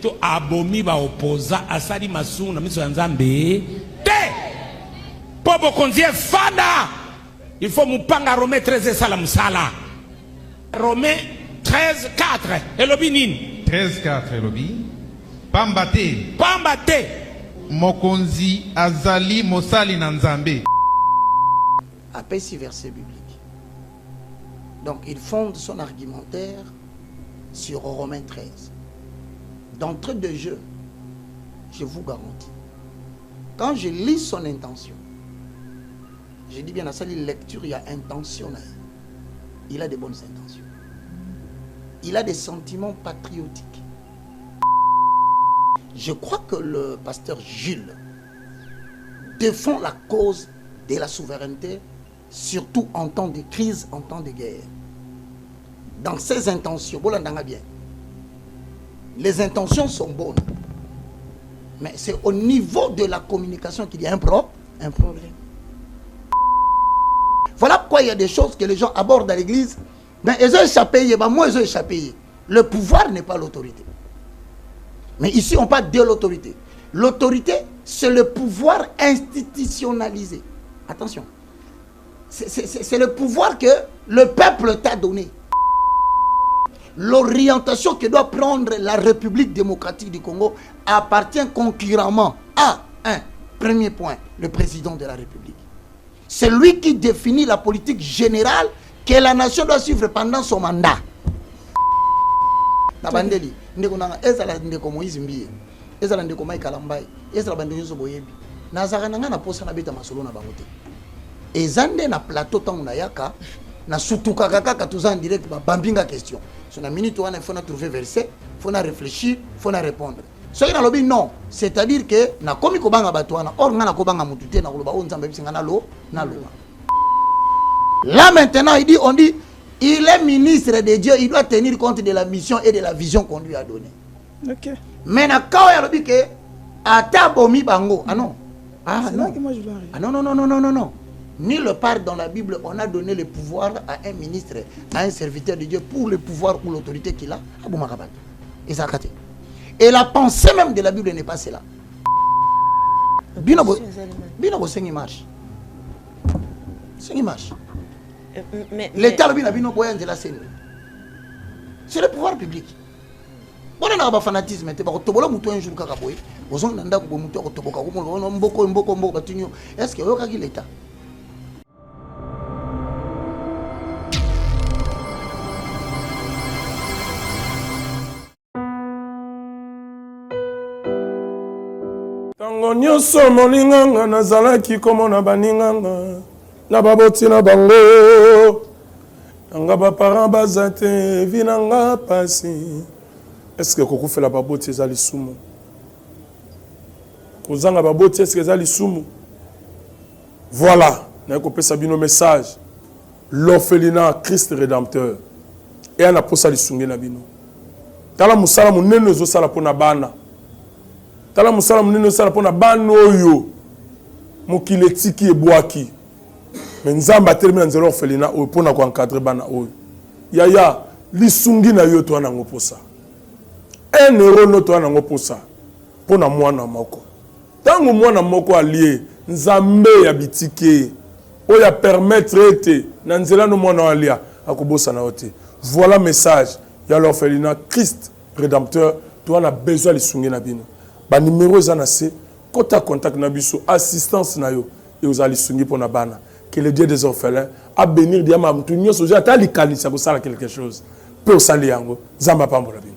To abomi ba opposa asali masuna miso ya Nzambe te popo konzie fanda il faut mupanga Romain 13 sala musala Romain 13:4 elobi nini 13:4 elobi pambate mokonzi azali mosali na Nzambe. Après 6 versets bibliques. Donc il fonde son argumentaire sur Romains 13. D'entrée de jeu, je vous garantis, quand je lis son intention, je dis bien dans cette lecture, il y a intentionnel. Il a de bonnes intentions. Il a des sentiments patriotiques. Je crois que le pasteur Jules défend la cause de la souveraineté, surtout en temps de crise, en temps de guerre. Dans ses intentions, vous l'entendez bien. Les intentions sont bonnes. Mais c'est au niveau de la communication qu'il y a un problème. Voilà pourquoi il y a des choses que les gens abordent à l'église. Mais ils ont échappé, moi ils ont échappé. Le pouvoir n'est pas l'autorité. Mais ici on parle de l'autorité. L'autorité, c'est le pouvoir institutionnalisé. Attention. C'est le pouvoir que le peuple t'a donné. L'orientation que doit prendre la République démocratique du Congo appartient concurremment à premier point, le président de la République. C'est lui qui définit la politique générale que la nation doit suivre pendant son mandat. Nabandeli, ndekona ezala ndeko Moïse Mbiye, ezala ndeko Mike Kalambai, ezala bandeko nyoso boyebi. Nazaka nanga na posa na beta masolo na bango te. Ezande na plateau tango na yaka na sutuka kaka tuza en direct ba bambinga question. Sur la minute il faut trouver verset, il faut réfléchir, il faut répondre. Ce qui est lobby non, c'est-à-dire que na komi ko banga batwana or na ko banga mutute na koloba onzamba bisinga na lo na lo. Là maintenant on dit il est ministre de Dieu, il doit tenir compte de la mission et de la vision qu'on lui a donnée. OK. Mais na kao ya lobby que ata bomi bango. Ah non. Ah non. Ah non non non non non non. Ni le part dans la Bible, on a donné le pouvoir à un ministre, à un serviteur de Dieu pour le pouvoir ou l'autorité qu'il a. Et la pensée même de la Bible n'est pas cela. Bino sengi marche. Sengi marche. L'État bino boya de la scène. C'est le pouvoir public. Bon on a un fanatisme, te ba tobola muto un jour kaka boy. Ozong nanda ko muto ko toboka ko mboko batunyo. Est-ce que yoka ki l'État? Tango nyonso moninganga nazalaki komona baninganga na baboti na bango nanga baparent baza te vinanga pasi. Est-ce que kokufela baboti ezali sumu? Kozanga baboti est-ce que ezali sumu? Voilà, na kopesa bino message. L'orphelinat Christ rédempteur. Et ana posa lisungi na bino. Tala musala munene ezosala pona bana. Tala musala munene sala pona bano oyo mokile tiki ebwaki mais nzamba termina nzelo orphelina oyo pona ko encadrer bana oyo yaya lisungi na yo to na ngoposa un euro no to na ngoposa pona mwana moko tango mwana moko alie nzambe ya bitike oya permettre ete na nzela no mwana alia akobosa na ote. Voilà message ya l'orphelinat Christ rédempteur to na besoin lisungi na bino. Ba numéro za na se kota contact na biso assistance na yo et aux alisungi pour na bana que le Dieu des orphelins a bénir diama mtu nyoso ja ta likanisa ko sala quelque chose pour sali yango zamba pambola bino.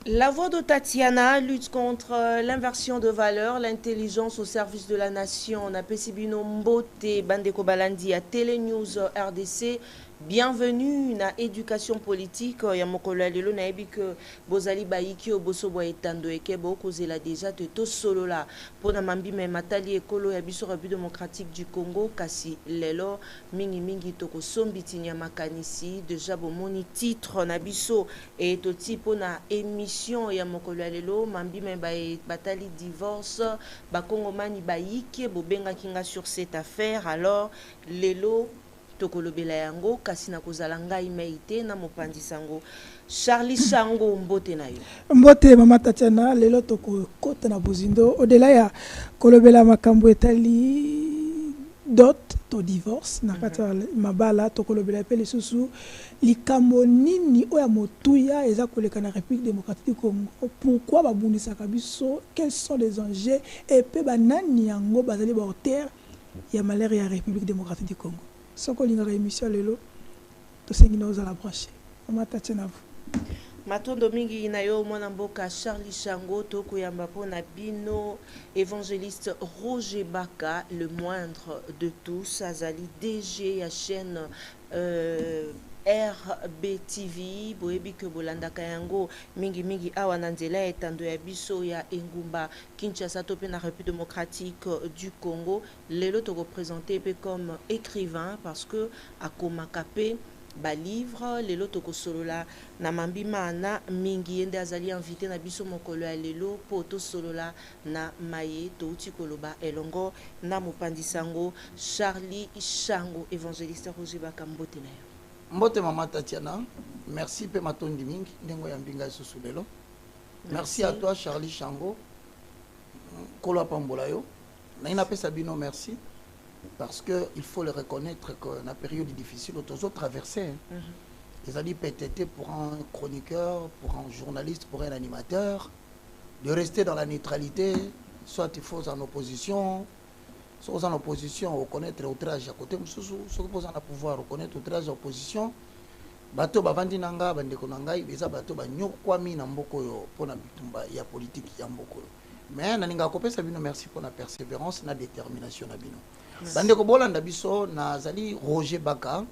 La voix de Tatiana lutte contre l'inversion de valeurs, l'intelligence au service de la nation. On a Pesibino Mbote, Bandeko Balandi à Télé News RDC. Bienvenue na éducation politique ya mokolo lelo na yebi que bozali baiki oboso boye tando eke bokozela déjà te to solo la pona mambi me matali ekolo ya biso République démocratique du Congo kasi lelo mingi toko sombiti nya makanisi déjà bomoni titre na biso et to tipo na émission ya mokolo lelo mambi me batali divorce ba Congomani baiki bobenga kinga sur cette affaire alors lelo tokolobela yango kasi na kozala ngai meite na mopandi sango Charlie Shango mbote na yo mbote mama Tatiana lelo tokokota na bozindo au-delà ya kolobela makambo etali dot to divorce na kati mabala tokolobela pe lisusu likambo nini oya motuya eza koleka na République démocratique du Congo pourquoi babundisaka biso quels sont les enjeux et pe banani yango bazali ba hauteur ya malheur ya République démocratique du Congo soko lingaka émission lelo tosengi na ozala branché mama Tatiana matondo mingi na yo mwana mboka Charlie Shango tokoyamba pona bino évangéliste Roger Baka le moindre de tous azali DG ya chaîne RBTV boyebi ke bolandaka yango mingi awa na nzela etando ya biso ya engumba Kinshasa to pe na République démocratique du Congo lelo to représenter pe comme écrivain parce que akomaka pe ba livre lelo toko solola na mambima na mingi ende azali invité na biso mokolo ya lelo poto solola na maye to uti koloba elongo na mopandi sango Charlie Shango évangéliste Roger Baka mbote na yo mbote mama Tatiana merci pe matondi mingi ndengo ya mbinga susu lelo merci à toi Charlie Shango kolo pambola yo na ina pesa bino merci parce que il faut le reconnaître que la période difficile aux autres traversé ils ont dit peut-être pour un chroniqueur, pour un journaliste, pour un animateur de rester dans la neutralité, soit il faut en opposition, soit en opposition reconnaître l'outrage à côté soit en pouvoir reconnaître l'outrage à opposition bato bavandi nanga bandeko nanga beza bato banyokwami na mboko yo pona bitumba ya politique ya mboko mais naninga kopesa bino merci pour la persévérance na détermination na bino bandeko bolanda biso na zali Roger Baka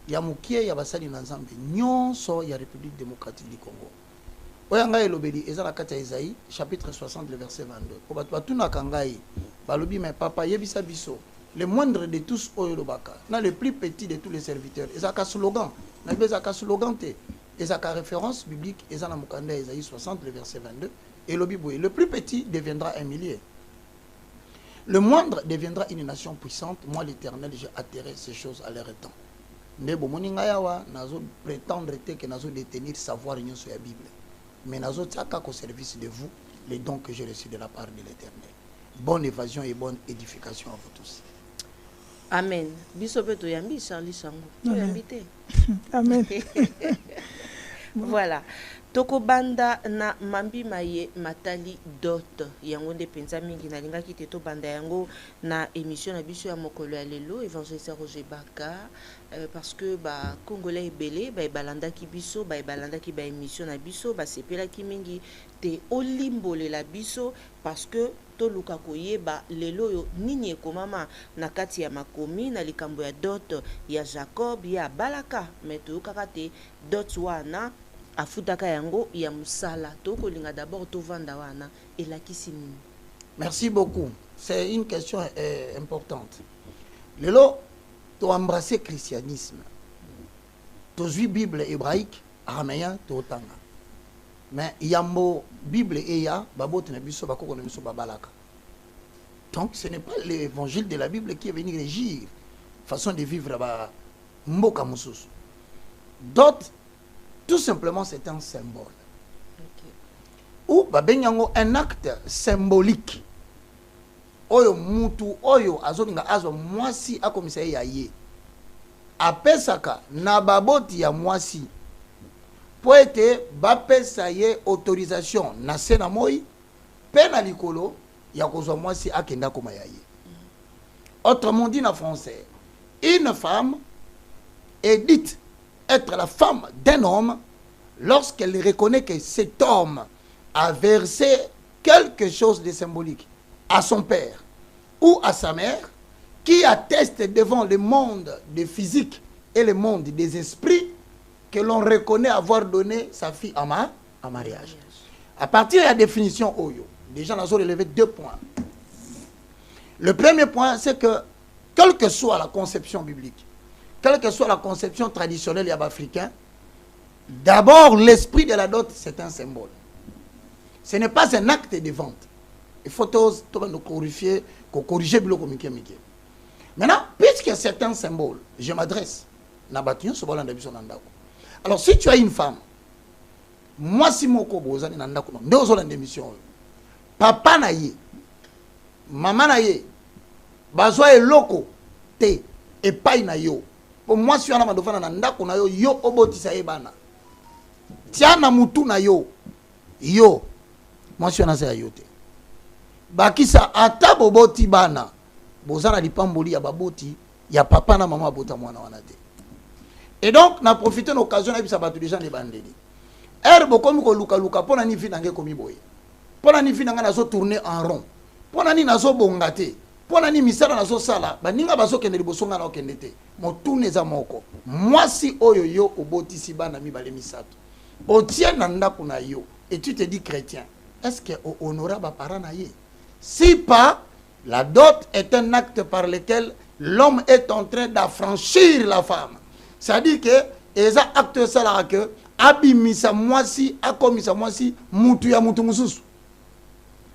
ya mukie ya basali na Nzambe nyonso ya République démocratique du Congo oyanga elobeli ezala kata Isaïe chapitre 60 le verset 22 ko bato batuna kangai balobi mais papa yebisa biso le moindre de tous oyo lobaka na le plus petit de tous les serviteurs ezaka slogan na bezaka slogan te ezaka référence biblique ezala mukanda Isaïe 60 le verset 22 et lobi boye le plus petit deviendra un millier. Le moindre deviendra une nation puissante. Moi, l'Éternel, j'ai atterré ces choses à leur temps. Ne bomoninga yawa nazo prétendre que nazo détenir savoir union sur la Bible. Mais nazo tsaka au service de vous les dons que j'ai reçus de la part de l'Éternel. Bonne évasion et bonne édification à vous tous. Amen. Bisobe to yambi Charlie Shango. To yambite. Amen. Voilà. Toko banda na mambi maye matali dot yango nde penza mingi na linga kite to banda yango na émission na biso ya mokolo ya lelo évangéliste Roger Baka parce que ba congolais belé ba balanda ki biso ba balanda ki ba émission na biso ba sepela ki mingi te olimbole la biso parce que to luka koyeba lelo yo nini ekomama na kati ya makomi na likambo ya dot ya Jacob ya Balaka meto kakate dot wana afutaka yango ya musala toko linga d'abord to vanda wana elakisi nini. Merci beaucoup. C'est une question importante. Lelo to embrasser christianisme. To zui Bible hébraïque araméen to tanga. Mais yambo Bible eya babot na biso bakoko na biso babalaka. Donc ce n'est pas l'évangile de la Bible qui est venu régir façon de vivre ba mboka mususu. D'autres tout simplement, c'est un symbole. Ou babenyango un acte symbolique. Oyo mutu oyo azoninga azo mwasi akomisa ya ye. Apesaka na baboti ya mwasi. Poete bapesa ye autorisation na sena moi pena likolo ya kozwa mwasi akenda koma ya ye. Autrement dit en français, une femme est dite être la femme d'un homme lorsqu'elle reconnaît que cet homme a versé quelque chose de symbolique à son père ou à sa mère qui atteste devant le monde des physiques et le monde des esprits que l'on reconnaît avoir donné sa fille en mariage. À partir de la définition Oyo, déjà nous avons relevé 2 points. Le premier point, c'est que quelle que soit la conception biblique, quelle que soit la conception traditionnelle africaine, d'abord l'esprit de la dot, c'est un symbole. Ce n'est pas un acte de vente. Il faut corriger le communiqué. Maintenant, puisqu'il y a certains symboles, je m'adresse. Alors, si tu as une femme, moi si moko bozani na ndako nde ozolanda émission papa na ye mama na ye bazwa eloko te epai na yo po moi si wana madofana na ndako na yo yo obotisa ye bana tia na mutu na yo moi si wana se yo te bakisa ata boboti bana bozana lipamboli ya baboti ya papa na mama bota mwana wana te. Et donc na profiter de l'occasion na bisa batu déjà ne bandeli herbe comme ko luka pona ni vina nge komi boye pona ni vina nga nazo tourner en rond pona ni nazo bongate pona ni misala nazo sala baninga bazo kende liboso nga na okende te motune za moko mwasi oyo yo oboti si bana mi bale misato otien na ndako na yo et tu te dis chrétien, est-ce que honora ba parents na ye? Si pas, la dot est un acte par lequel l'homme est en train d'affranchir la femme. C'est-à-dire que les actes ça que abimisa mwasi akomisa mwasi mutu ya mutu mususu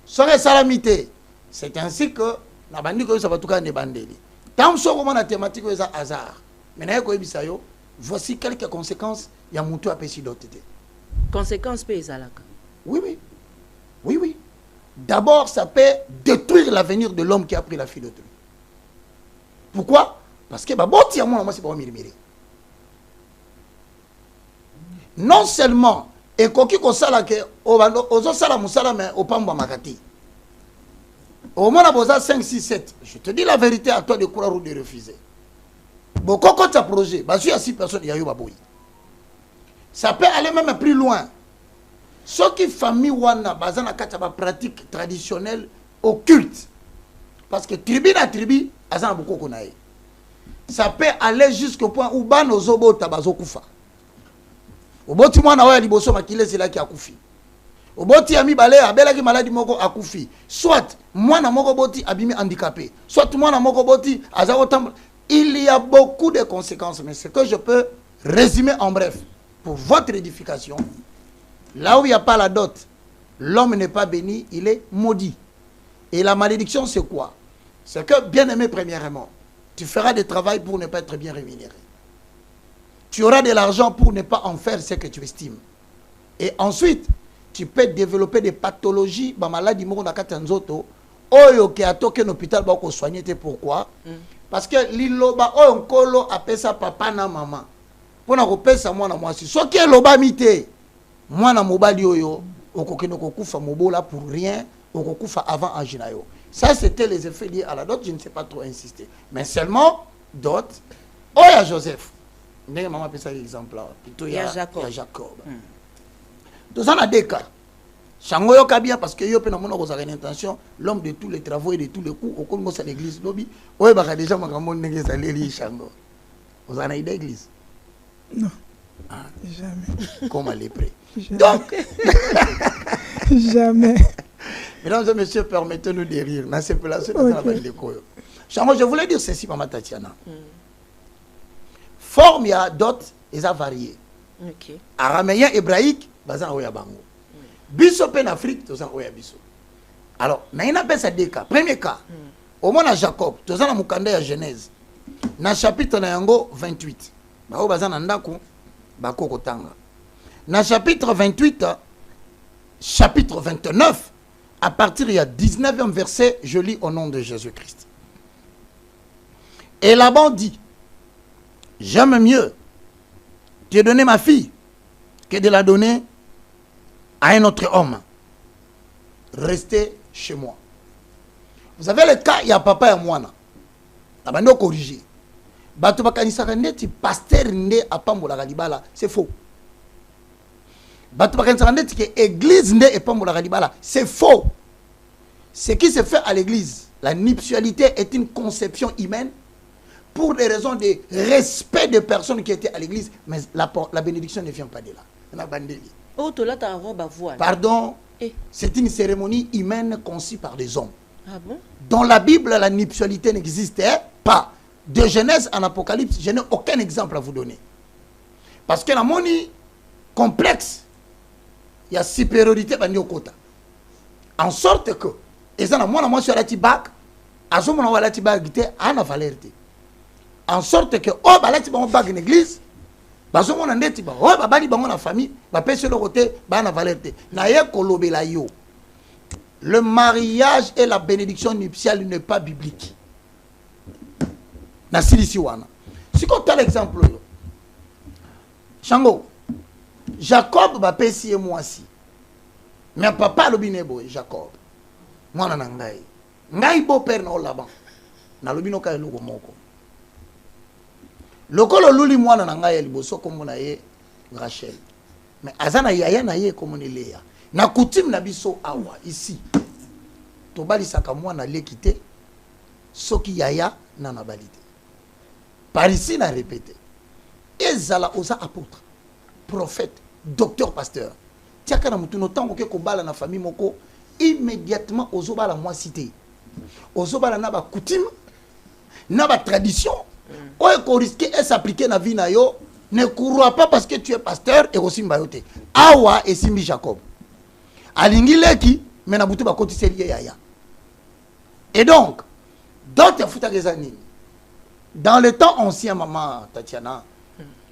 sore salamité. C'est ainsi que na bandi ko ça batuka ne bandeli tant soko na thématique ko ça hasard mais na ko ebisa yo voici quelques conséquences ya mutu apesi dotité conséquences pezalaka. Oui. D'abord ça peut détruire l'avenir de l'homme qui a pris la fille d'autrui. Pourquoi? Parce que baboti ya moi c'est pas mirimiri. Non seulement et koki ko sala ke ozo sala musala mais opamba makati. Au moins boza 5 6 7. Je te dis la vérité, à toi de croire ou de refuser. Beaucoup quand tu projet, bah si 6 personnes ya yo baboyi. Ça peut aller même plus loin. Ce qui famille wana bazana kata ba pratique traditionnelle occulte. Parce que tribu na tribu azana beaucoup konaye. Ça peut aller jusqu'au point où ban ozobo tabazo kufa. Oboti mwana oya liboso makile c'est là qui a kufi. Oboti ami balé abela ki maladie moko akufi. Soit mwana moko boti abimi handicapé, soit mwana moko boti azao tam. Il y a beaucoup de conséquences, mais ce que je peux résumer en bref pour votre édification, là où il n'y a pas la dot, l'homme n'est pas béni, il est maudit. Et la malédiction c'est quoi? C'est que, bien aimé, premièrement, tu feras du travail pour ne pas être bien rémunéré. Tu auras de l'argent pour ne pas en faire ce que tu estimes. Et ensuite, tu peux développer des pathologies, des maladies, oyo ke atoke l'hôpital ba ko soigner te pourquoi? Parce que liloba oyo nkolo apesa papa na mama. Pona ko pesa mwana mwasi. Soki eloba mite, mwana mobali oyo okokeno kokufa mobola pour rien, okokufa avant agina yo. Ça c'était les effets liés à la dot, je ne sais pas trop insister. Mais seulement dot oya Joseph. Ndenge maman pesa l'exemple là, plutôt ya Jacob. Tout ça na deux cas. Chango yo bien parce que yo pe na mona ko une intention, l'homme de tous les travaux et de tous les coups au Congo c'est l'église lobby. Oye baka déjà makambo ndenge ça leli Chango. Vous en avez d'église? Non. Ah. Jamais. Comme elle est prêt. Donc jamais. Mesdames et messieurs, permettez-nous de rire. Dans ces places, Chango, je voulais dire ceci, Maman Tatiana. Forme ya dot et ça varié. OK. Araméen hébraïque, bazan oya bango. Biso en Afrique, tout ça oya biso. Alors, na ina pesa deux cas. Premier cas, au moins à Jacob, tout ça na mukanda ya Genèse. Na chapitre na yango 28. Ba o bazan ndako bako kotanga. Na chapitre 28, chapitre 29, à partir du 19e verset, je lis au nom de Jésus-Christ. Et Laban dit, j'aime mieux te donner ma fille que de la donner à un autre homme. Restez chez moi. Vous savez le cas, il y a papa et moi. La bande corrigé. Bato bakanisaka ndeti pasteur nde apambola galibala, c'est faux. Bato bakanisaka ndeti que église nde apambola galibala, c'est faux. Ce qui se fait à l'église, la nuptialité est une conception humaine pour des raisons de respect des personnes qui étaient à l'église, mais la bénédiction ne vient pas de là. Pardon, c'est une cérémonie humaine conçue par des hommes. Ah bon? Dans la Bible, la nuptialité n'existait pas. De Genèse en Apocalypse, je n'ai aucun exemple à vous donner. Parce que la monnaie complexe, il y a supériorité au quota. En sorte que, et ça, moi, je suis à la Tibac, azomona wala ti bag te ana valeur te en sorte que oh balati bango bag en église bazomona ndeti ba oh babali bango na famille ba pese le côté ba na valeur te na ye kolobela yo le mariage et la bénédiction nuptiale n'est pas biblique na silisi wana siko tel exemple yo Shango Jacob ba pesi e mwasi mais papa lobi ne boy Jacob mwana na ngai beau père na Laban na lobi no ka eloko moko lokolo luli mwana na ngai liboso kombo na ye Rachel mais azana yaya na ye kombo ne Léa na coutume na biso awa ici to bali saka mwana lekite soki yaya na na balite par ici na répété ezala oza apôtre prophète docteur pasteur tiaka na mutu no tango ke ko bala na famille moko immédiatement ozobala moi cité ozobala na ba coutume na ba tradition oye ko risquer et s'appliquer na vie na yo ne crois pas parce que tu es pasteur et aussi mbayote awa et simbi Jacob alingi leki mais na butu ba kotise lié yaya et donc d'autres futa gezani dans le temps ancien maman Tatiana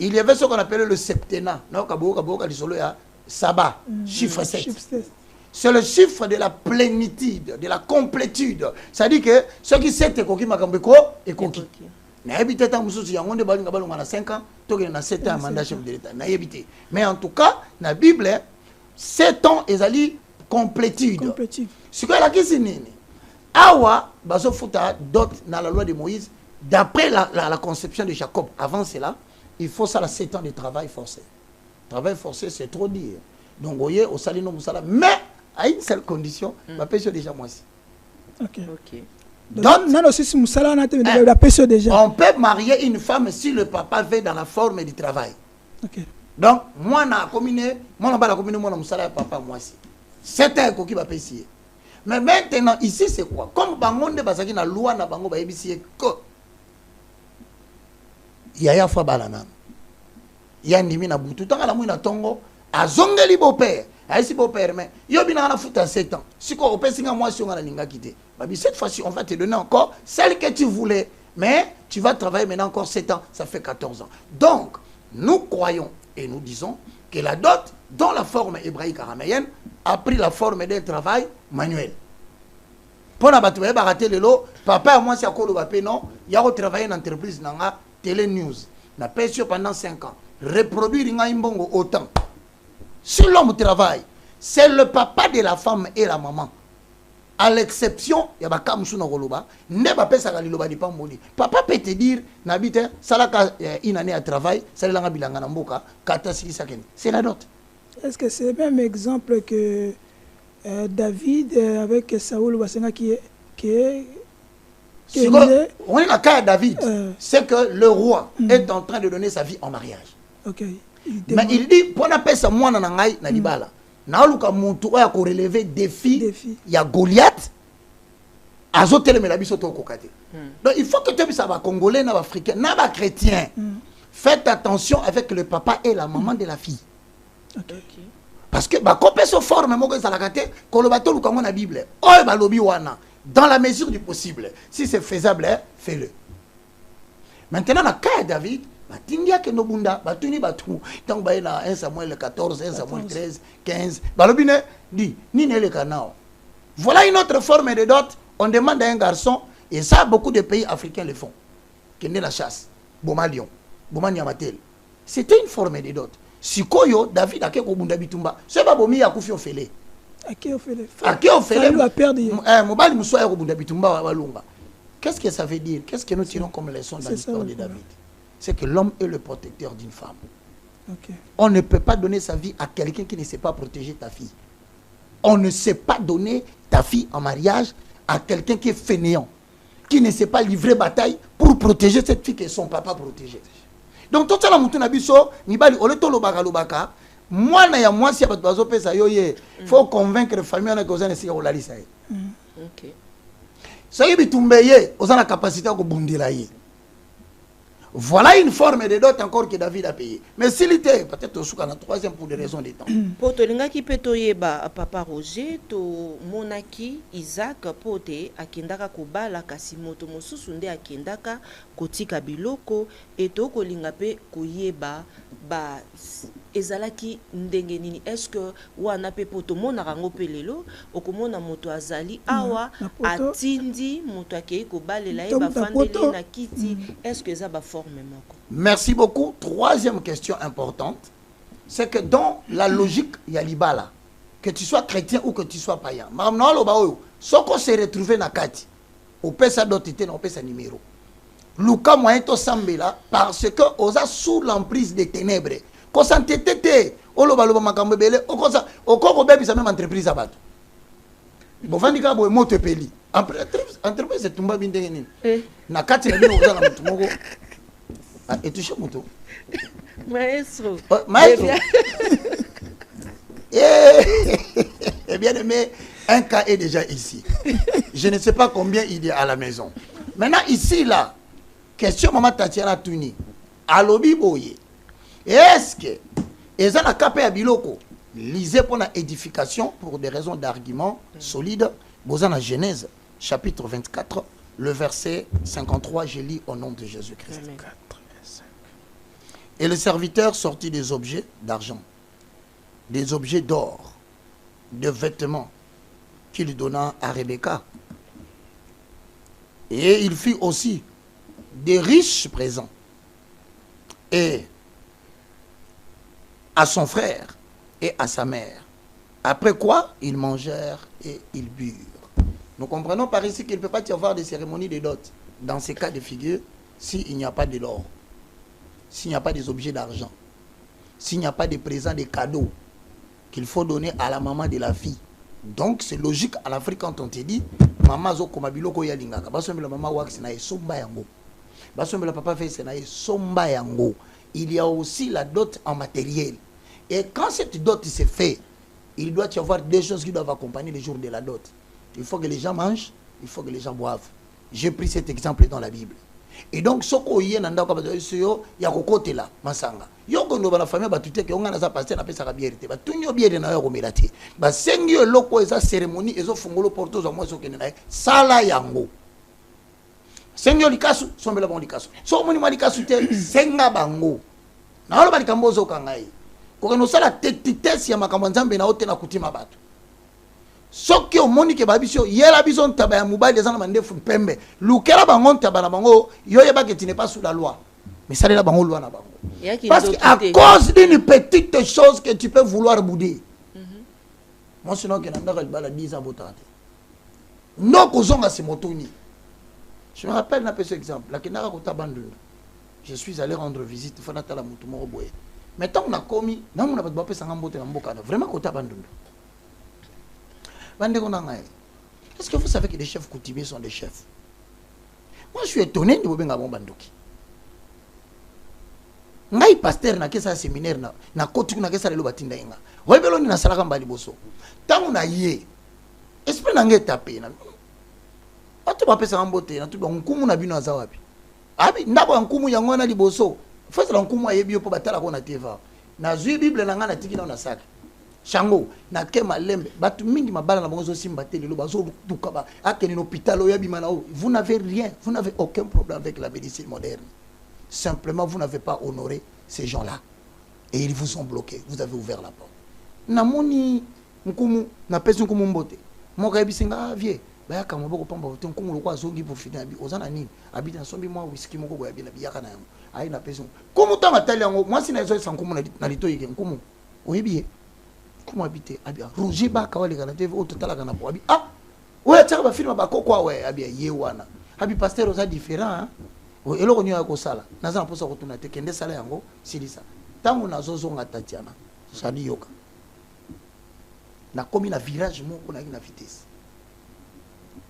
il y avait ce qu'on appelait le septennat na kaboka lisolo ya Saba chiffre 7 c'est le chiffre de la plénitude, de la complétude. Ça dit que ceux qui savent que makambeko et koki. Na habité tant mususu ya ngonde balinga balonga na 5 ans, toke na 7 ans mandat chef de l'État. Na habité. Mais en tout cas, na Bible 7 ans ezali complétude. Ce que la kisi nini. Awa bazo futa dot na la loi de Moïse d'après la conception de Jacob. Avant cela, il faut ça la 7 ans de travail forcé. Travail forcé c'est trop dire. Donc voyez au salino musala mais à une seule condition, ma pêche déjà moi aussi. Ok. Donc, déjà. On peut marier une femme si le papa veut dans la forme du travail. Ok. Donc, moi, na combiné, moi, na combiné, moi, na musala papa moi aussi. C'est un coquille va payer. Mais maintenant, ici, c'est quoi? Comme bangonde basaki na loi na bango ba ebisi que yaya fa balana. Yandimi na butu tanga la mouina tongo azongeli beau père. Aïsi beau père, mais yobina na foot à 7 ans. Si quoi, au singa moi si on a la linga quitté. Babi, cette fois-ci, on va te donner encore celle que tu voulais. Mais tu vas travailler maintenant encore 7 ans. Ça fait 14 ans. Donc, nous croyons et nous disons que la dot, dans la forme hébraïque araméenne, a pris la forme d'un travail manuel. Pour la bataille, baraté le lot, papa et moi, c'est à quoi le bapé, non? Il y a travaillé dans l'entreprise, dans la Télé News. Na pêché pendant 5 ans. Reproduire imbongo autant. Si l'homme travaille, c'est le papa de la femme et la maman. À l'exception, il y a des cas papa peut te dire, une année à travail, c'est la dot. Est-ce que c'est le même exemple que David avec Saoul qui est on est dans le cas de David, c'est que le roi est en train de donner sa vie en mariage. Okay. Mais il dit, pour appeler ça, moi, na libala. Na luka muntu oya ko relever défi. Il y a Goliath. Azotele me la biso to kokate. Donc il faut que tu puisses avoir congolais, na africain, na ba chrétien. Faites attention avec le papa et la maman de la fille. Okay. Parce que ba kopé so forme moko za la kate, ko lo bato luka na Bible. Oy ba lobi wana dans la mesure du possible. Si c'est faisable, fais-le. Maintenant na cas David Batindia que no bunda, batuni batu, tant ba na 1 Samuel 14, 1 Samuel 13, 15. Balobine dit ni ne le canao. Voilà une autre forme de dot. On demande à un garçon, et ça beaucoup de pays africains le font. Qui n'est la chasse, Boma Lion, Boma Nyamatel. C'était une forme de dot. Sikoyo David a keko bunda bitumba. C'est pas bomi ya kufi ofele. Ake ofele. Ake ofele. Lui a perdu. Mobali muso ya bunda bitumba walunga. Qu'est-ce que ça veut dire? Qu'est-ce que nous tirons comme leçon dans l'histoire de David? C'est que l'homme est le protecteur d'une femme. Okay. On ne peut pas donner sa vie à quelqu'un qui ne sait pas protéger ta fille. On ne sait pas donner ta fille en mariage à quelqu'un qui est fainéant, qui ne sait pas livrer bataille pour protéger cette fille que son papa protégeait. Donc tout ça, moi, si il faut convaincre la famille que vous avez la capacité de bundira. Voilà une forme de dot encore que David a payé. Mais s'il était peut-être au soukana troisième pour des raisons de temps. Po tolingaki pe toyeba papa Roger to monaki Isaac pote akendaka kobala kasi moto mosusu nde akendaka kotika biloko eto kolinga pe koyeba ba ezalaki ndenge nini. Est-ce que wana pe poto mona rango pelelo okomona moto azali awa atindi moto akei kobalela e ba fandeli na kiti. Est-ce que ça ba forme moko? Merci beaucoup. Troisième question importante, c'est que dans la logique Yalibala, que tu sois chrétien ou que tu sois païen, ce qu'on s'est retrouvé dans Kati, au pesa d'autité, on pesa numéro. Luka moyen to sambela parce que osa sous l'emprise des ténèbres. Quand ça t'était, oloba makambo belé, okoko bebi sa même entreprise abat. Bon vandika bo moto peli. Entreprise c'est tumba bindenge nini. Na Kati na bino oza na mutu moko. Et touché moto. Maestro. Maestro. Eh bien aimé, un cas est déjà ici. Je ne sais pas combien il est à la maison. Maintenant ici là, question maman Tatiana Tuni. Alobi boye. Est-ce que ezana kapé ya biloko lisez pour la édification pour des raisons d'argument solides. Bozana Genèse chapitre 24 le verset 53, je lis au nom de Jésus-Christ. Et le serviteur sortit des objets d'argent, des objets d'or, de vêtements qu'il donna à Rebecca. Et il fit aussi des riches présents. Et à son frère et à sa mère. Après quoi, ils mangèrent et ils burent. Nous comprenons par ici qu'il ne peut pas y avoir de cérémonie de dot. Dans ces cas de figure, s'il n'y a pas de l'or, s'il n'y a pas des objets d'argent, s'il n'y a pas de présents, de cadeaux qu'il faut donner à la maman de la fille. Donc c'est logique en Afrique quand on te dit maman zo komabilo ko yalingaka basombe la maman wax na somba yango basombe la papa fait na somba yango. Il y a aussi la dot en matériel. Et quand cette dot se fait, il doit y avoir deux choses qui doivent accompagner les jours de la dot. Il faut que les gens mangent, il faut que les gens boivent. J'ai pris cet exemple dans la Bible. Et donc ce qu'on y a dans il y a côté là masanga yo kondo ba la famille ba tuté que on a ça passer na pesa ka biérité ba tunyo biéré na yo ko melati ba sengio loko eza cérémonie ezo fungolo porto za mozo kene na sala yango sengio likasu sombela bon likasu so moni malikasu te senga bango na lo ba likambozo kangai ko no sala tetitesi ya makambo nzambe na ote na kutima bato. Soki omoni ke babiso yela biso ntaba ya mobali ezana mandefu pembe lukela bango ntaba na bango yo yeba que tu n'es pas sous la loi mais ça la bango loi na bango parce qu'à cause d'une petite chose que tu peux vouloir bouder. Moi sinon que nanda bala 10 ans botante non kozonga se motoni. Je me rappelle na petit exemple la kenaka ko tabanduna je suis allé rendre visite fana tala mutu moko boye mais tant on a commis na mona ba pesa ngambote na mboka na vraiment ko tabanduna. Est-ce que vous savez que les chefs coutumiers sont des chefs? Moi, je suis étonné de vous dire Bandoki. Ngai pasteur na kesa séminaire na kotu na kesa lelo batinda inga. Webelo ni na salaka mbali boso. Tangu na ye. Esprit na nge tapé na. Atu ba pesa mbote na tu ba nkumu na bino azawapi. Abi ndako nkumu yango na liboso. Fasa la nkumu ayebi yo po batala ko na teva. Na zui Bible na ngana tiki na na saka. Chango na kema lembe batu mingi mabala na bonzo simba tele lo bazo tukaba akeni no hôpital oyabi manao. Vous n'avez rien, vous n'avez aucun problème avec la médecine moderne. Simplement vous n'avez pas honoré ces gens-là et ils vous ont bloqué, vous avez ouvert la porte. Namoni nkumu na pesi nkumu mbote moka ebisinga vie baya kama boko pamba wote nkumu lokwa zongi pour finir abi ozana nini abita sombi mwa whisky moko boya bina biyaka na yango ai na pesi kumu tanga tali yango moi sina ezo sankumu na litoyi ke nkumu oyebi comment habiter abia Roger Baka wale kana TV ototala kana po abi ah ouais tsaka ba film ba kokwa ouais abia yewana abi pasteur oza différent hein eloko nyo ya ko sala naza mposa ko tuna te kende sala yango silisa tango nazozo nga Tatiana sali yoka na komi na virage moko na vitesse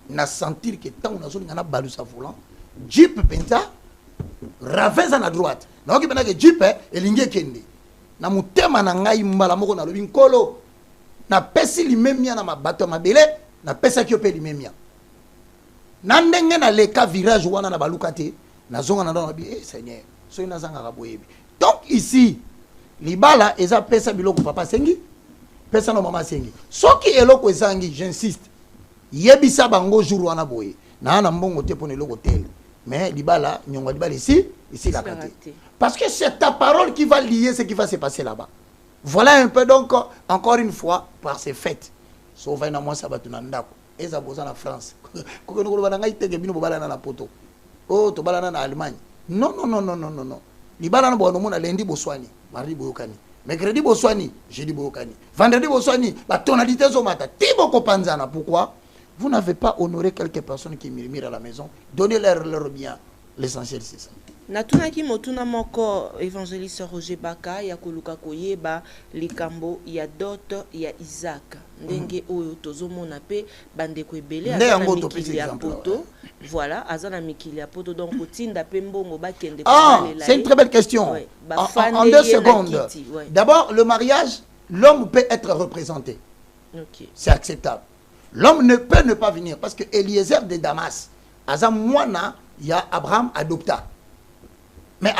na sentir que tango nazo ngana balusa volant jeep penta ravenza na droite na oki bena ke jeep elingi kende na mutema na ngai mbala moko na lobi nkolo na pesi limemia na mabato mabele na pesa ki opeli limemia na ndenge na leka virage wana na baluka te nazonga na ndona bi Seigneur so nazanga ka boyebi. Donc ici libala eza pesa biloko papa sengi pesa no mama sengi soki eloko ezangi j'insiste yebisa bango jour wana boye na mbongo te pona eloko tel mais libala nyonga libala ici la kate parce que c'est ta parole qui va lier ce qui va se passer là-bas. Voilà un peu donc encore une fois par ces fêtes sauf na moi sabatu na ndako eza boza na France ko ko bana ngai tege bino bobala na poto oh to bala na Allemagne non libala na bono mona lundi boswani mardi boyokani mercredi boswani jeudi boyokani vendredi boswani la tonalité zomata tibo ko panzana. Pourquoi vous n'avez pas honoré quelques personnes qui murmurent à la maison? Donnez-leur leur bien. L'essentiel c'est ça. Natunaki motuna moko évangéliste Roger Baka ya koluka koyeba likambo ya Dot ya Isaac ndenge oyo tozomona pe bandeko ebele azana mikili ya poto. Voilà, azana mikili ya poto donc otinda pe mbongo bakende ko balela. C'est une très belle question. Ouais, en 2 secondes. Ouais. D'abord le mariage, l'homme peut être représenté. OK. C'est acceptable. L'homme ne peut ne pas venir parce que Eliezer de Damas azam mwana ya Abraham adopta. Mais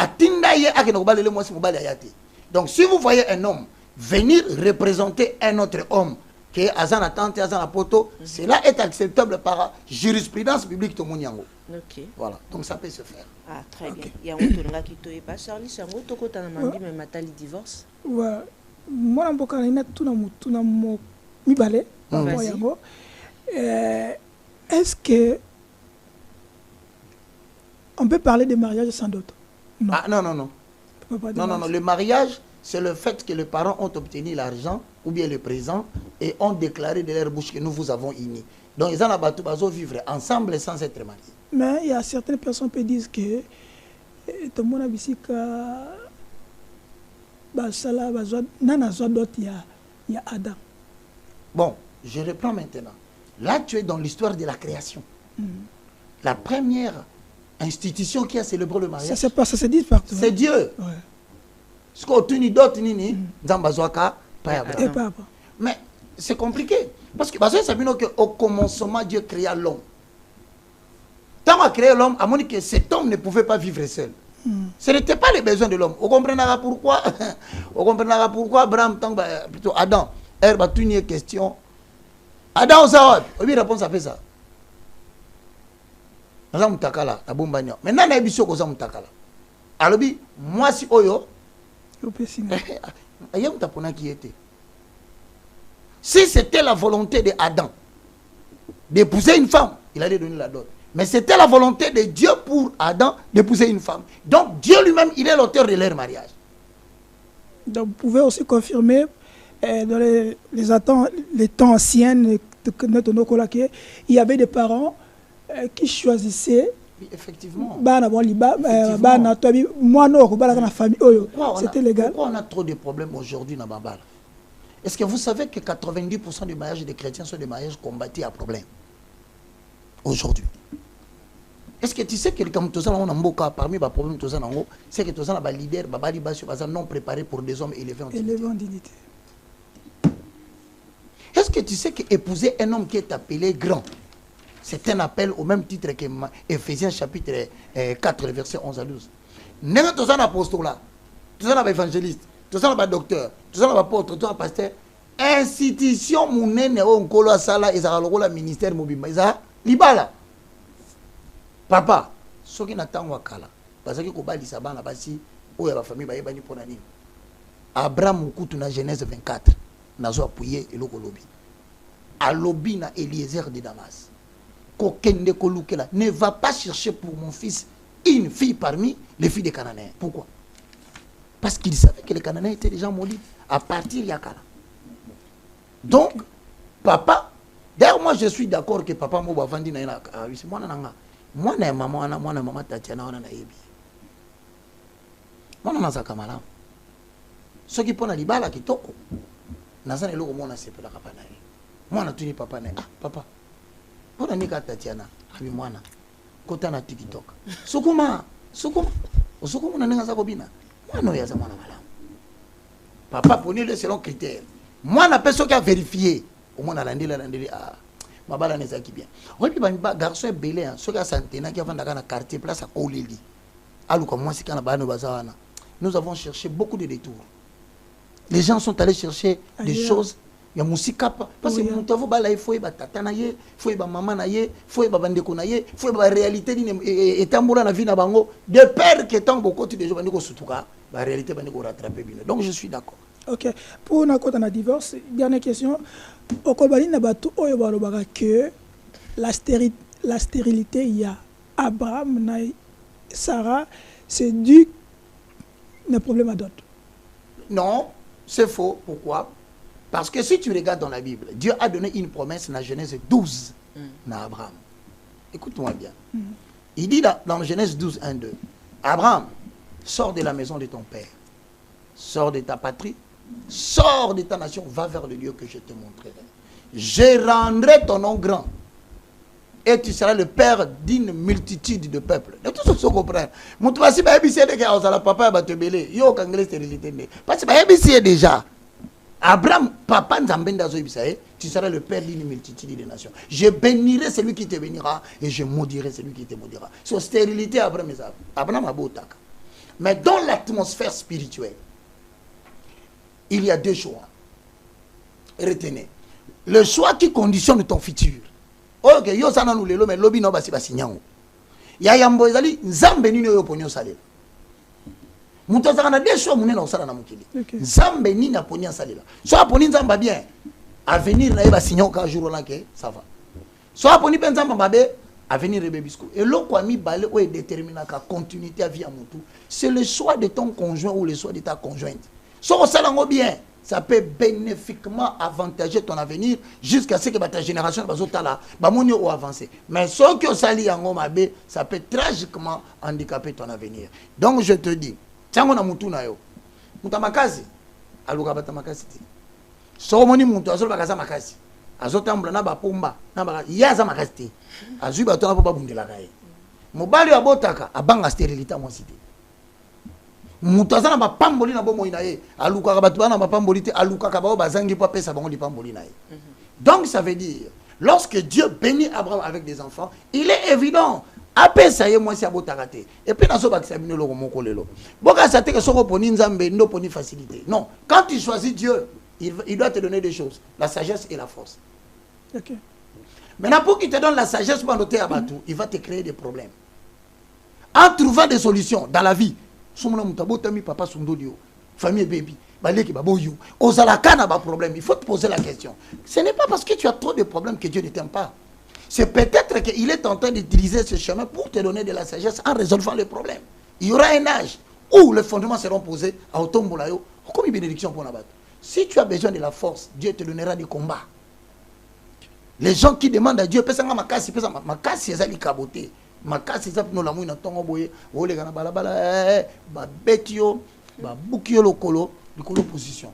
donc si vous voyez un homme venir représenter un autre homme qui est Azana Tante, Azana Poto, cela est acceptable par jurisprudence biblique de Mouniango. Ok. Voilà, donc ça peut se faire. Ah, très bien. Il y a un autre qui te pas Charlie, c'est un autre côté dans la mais matali divorce. Ouais. Moi, je suis tout na mo mibale. Est-ce que on peut parler de mariage sans dot? Non. Ah, non. Non. Le mariage, c'est le fait que les parents ont obtenu l'argent ou bien le présent et ont déclaré de leur bouche que nous vous avons unis. Donc, ils ont vivre ensemble sans être mariés. Mais il y a certaines personnes qui disent que tout le monde a dit que il y a Adam. Bon, je reprends maintenant. Là, tu es dans l'histoire de la création. La première institution qui a célébré le mariage. Ça se dit partout. C'est Dieu. Ouais. Ce qu'on tuni d'autres nini, Zambazwaka, pas Abraham. Mais c'est compliqué. Parce que au commencement, Dieu créa l'homme. Tant qu'il a créé l'homme, à mon avis que cet homme ne pouvait pas vivre seul. Ce n'était pas les besoins de l'homme. On comprendra pourquoi. On comprendra pourquoi Abraham, plutôt Adam, elle a une question. Adam, ça va. Oui, réponse à fait ça. Maintenant, na ebiso ko za mutakala. Alobi, moi si oyo, si c'était la volonté de Adam d'épouser une femme, il allait donner la dot. Mais c'était la volonté de Dieu pour Adam d'épouser une femme. Donc Dieu lui-même, il est l'auteur de leur mariage. Donc vous pouvez aussi confirmer dans les temps anciens, il y avait des parents qui choisissaient. Oui, effectivement. C'était légal. Pourquoi on a trop de problèmes aujourd'hui dans Babala? Est-ce que vous savez que 90% des mariages des chrétiens sont des mariages combattus à problème aujourd'hui? Est-ce que tu sais que comme tous on a un parmi les problèmes tous c'est que tous les leaders non préparés pour des hommes élevés en dignité. Est-ce que tu sais que épouser un homme qui est appelé grand, c'est un appel au même titre que Ephésiens chapitre 4, verset 11 à 12. Nous sommes un apostolat, nous sommes un évangéliste, nous sommes un docteur, nous sommes un apôtre, nous sommes un pasteur. Institution mounene o nkolo asala ezala lokola ministère mobimba ezala libala. Papa, soki na tango akala, bazaki ko balisa bana basi oya ba famille baye bani pona nini. Abraham mukutu na Genèse 24 nazo appuyer eloko lobi. Alobi na Eliezer de Damas. Ne va pas chercher pour mon fils une fille parmi les filles des Cananéens. Pourquoi? Parce qu'il savait que les Cananéens étaient déjà maudits à partir de Yakala. Donc, papa, d'ailleurs moi je suis d'accord que papa m'a vendu na moi na maman Tatiana on na yebi. Moi na zakamala. Ce qui pona libala kitoko. Nazana eloko mona sepela kapana. Moi na tuni papa na papa. Pona nika Tatiana, abi mwana. Kota na TikTok. Sukuma na nenga za kobina. Mwana ya za mwana malamu. Papa poni selon critères. Mwana personne qui a vérifié. Au moins landeli mabala nezaki bien. Oyebi ba garçon belé ceux qui a santé na qui vanda na quartier place à Koleli. Nous avons cherché beaucoup de détours. Les gens sont allés chercher des choses. Il y a musika parce que nous avons bala il faut y tata na ye, faut y maman na ye, faut y bandeko na ye, faut y réalité et tamboura na vie na bango de père que tant beaucoup de gens bandeko sutuka, la réalité bandeko rattraper bien. Donc je suis d'accord. OK. Pour na kota na divorce, dernière question. Okobali na batu oyo balobaka que la stérilité il y a Abraham na Sarah c'est dû à problème à d'autres. Non, c'est faux. Pourquoi? Parce que si tu regardes dans la Bible, Dieu a donné une promesse dans Genèse 12 à Abraham. Écoute-moi bien. Il dit dans Genèse 12, 1, 2, Abraham, sors de la maison de ton père, sors de ta patrie, sors de ta nation, va vers le lieu que je te montrerai. Je rendrai ton nom grand et tu seras le père d'une multitude de peuples. De tout ce que tu comprends. Mon toit, si papa va te belé, yo kangle stérilité. Parce que c'est déjà. Abraham, papa tu seras le père d'une multitude de nations. Je bénirai celui qui te bénira et je maudirai celui qui te maudira. Sur stérilité, Abraham a beau tak. Mais dans l'atmosphère spirituelle, il y a deux choix. Retenez. Le choix qui conditionne ton futur. Ok, yo sana nous lelo mais lobi no basi basinyango. Ya yambo ezali nzambe nini yo ponyo salela. Muto zakana des choix munena osala na mukili. Nzambe nini aponya salela. So aponi nzamba bien. Avenir na yeba sinyango ka jour là que ça va. So aponi ben nzamba babe avenir rebebisco. Et loko ami balé o déterminer ka continuité à vie à mutu. C'est le choix de ton conjoint ou le choix de ta conjointe. So osala ngo bien. Ça peut bénéfiquement avantager ton avenir jusqu'à ce que ta génération va avancer. Mais ce que ça peut tragiquement handicaper ton avenir. Donc je te dis, tiens, on a mutu na yo. Mutamakazi, aluka batamakasi. Soromoni mutu azol bakaza makasi. Azotambula na bapomba, na ba yaza makasi. Azui bato na papa bundela kaye. Mobali abotaka abanga stérilité moi cité. Mutazana ba pamboli na bomo inaye aluka ka batwana ba pamboli te aluka ka ba bazangi pa pesa bango li pamboli naye. Donc ça veut dire lorsque Dieu bénit Abraham avec des enfants, il est évident après ça y est moi si abotakate et puis naso ba kisabino lo moko lelo. Boka ça te que soko poni nzambe ndo poni facilité. Non, quand tu choisis Dieu, il doit te donner des choses, la sagesse et la force. OK. Maintenant pour qu'il te donne la sagesse pour noter abatu, il va te créer des problèmes. En trouvant des solutions dans la vie. Papa famille baby problème. Il faut te poser la question. Ce n'est pas parce que tu as trop de problèmes que Dieu ne t'aime pas. C'est peut-être qu'il est en train d'utiliser ce chemin pour te donner de la sagesse en résolvant les problèmes. Il y aura un âge où les fondements seront posés à Otombolayo comme une bénédiction pour Nabat. Si tu as besoin de la force, Dieu te donnera des combats. Les gens qui demandent à Dieu, makasi ezali kaboté. Makasi zap no lamu na tongo boye ole kana balabala ba betio ba bukio lokolo position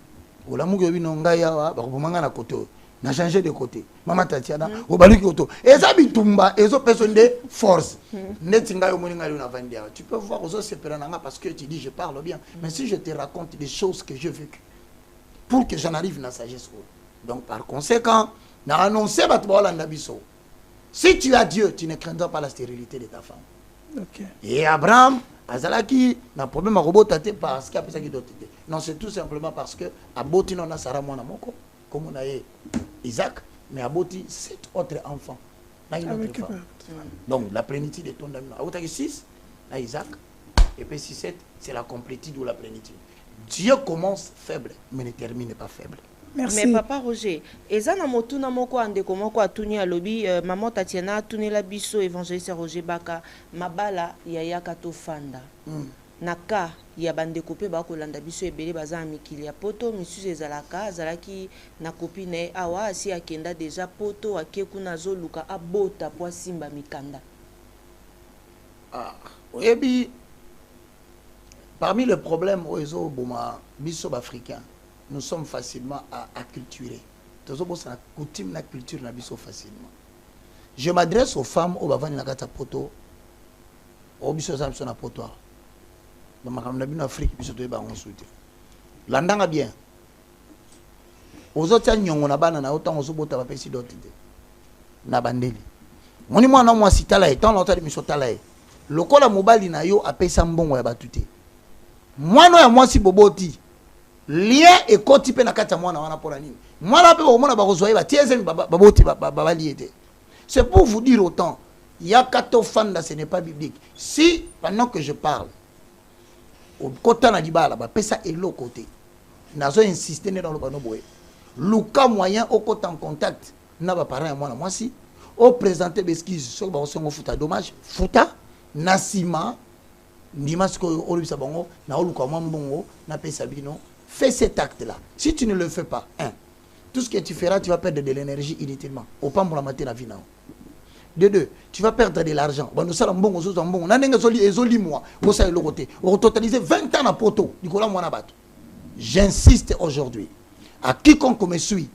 olamu ko bino ngaya ba ko manga na côté na changer de côté mama Tatiana o baluki auto eza bitumba ezo personne de force netinga yo moninga na vandia tu peux voir aux autres seperananga parce que tu dis je parle bien mais si je te raconte des choses que j'ai vécues pour que j'en arrive na sagesse donc par conséquent na annoncer ba to la biso. Si tu as Dieu, tu ne craindras pas la stérilité de ta femme. Okay. Et Abraham, Azalaki, n'a problème à roboter parce qu'il a pensé qu'il doit t'aider. Non, c'est tout simplement parce que Aboti non a Sarah Mona Moko, comme on a Isaac, mais Aboti 7 autres enfants. Là, une autre femme. Donc la plénitude de ton ami. Aboti 6, là Isaac, et puis 6, 7, c'est la complétude ou la plénitude. Dieu commence faible, mais ne termine pas faible. Merci. Mais papa Roger, ezana motuna moko andeko moko atuni alobi maman Tatiana atuni la biso évangéliste Roger Baka mabala ya yakato fanda. Naka ya bandeko pe ba kolanda biso ebele baza mikili ya poto misusu ezalaka azalaki na copine awa asi akenda déjà poto akeku nazo luka abota po simba mikanda. Oyebi parmi les problèmes oezo boma biso africain. Nous sommes facilement acculturés. Nous sommes coutume la culture na biso facilement. Je m'adresse aux femmes au bavani na kata poto au biso za na poto. Ba makamna bino Afrique biso to ba onsuite. Landanga bien. Ozota nyongo na bana na autant ozobota ba pesi dotide. Na bandeli. Moni mwana mwa sitala etant longtemps de misotala. lokola mobali na yo apesa mbongo ya batuté mwana ya mwasi boboti lien ekoti pe na kati ya mwana wana pona nini mwana pe omona bakozwa ba tieze baboti babali ete. C'est pour vous dire autant yakato fanda ce n'est pas biblique. Si pendant que je parle au côté na dibala ba pesa elo côté nazo insister dans le bano boye luka moyen au côté en contact na ba parents ya mwana mwasi au présenter besquise sur ba osongo futa dommage futa nasima ndima siko olubisa bango na oluka mbongo na pesa bino. Fais cet acte-là. Si tu ne le fais pas, tout ce que tu feras, tu vas perdre de l'énergie inutilement. Au pas pour la mater la vie. De deux, tu vas perdre de l'argent. On va totaliser 20 ans à poto. J'insiste aujourd'hui. À quiconque me suit,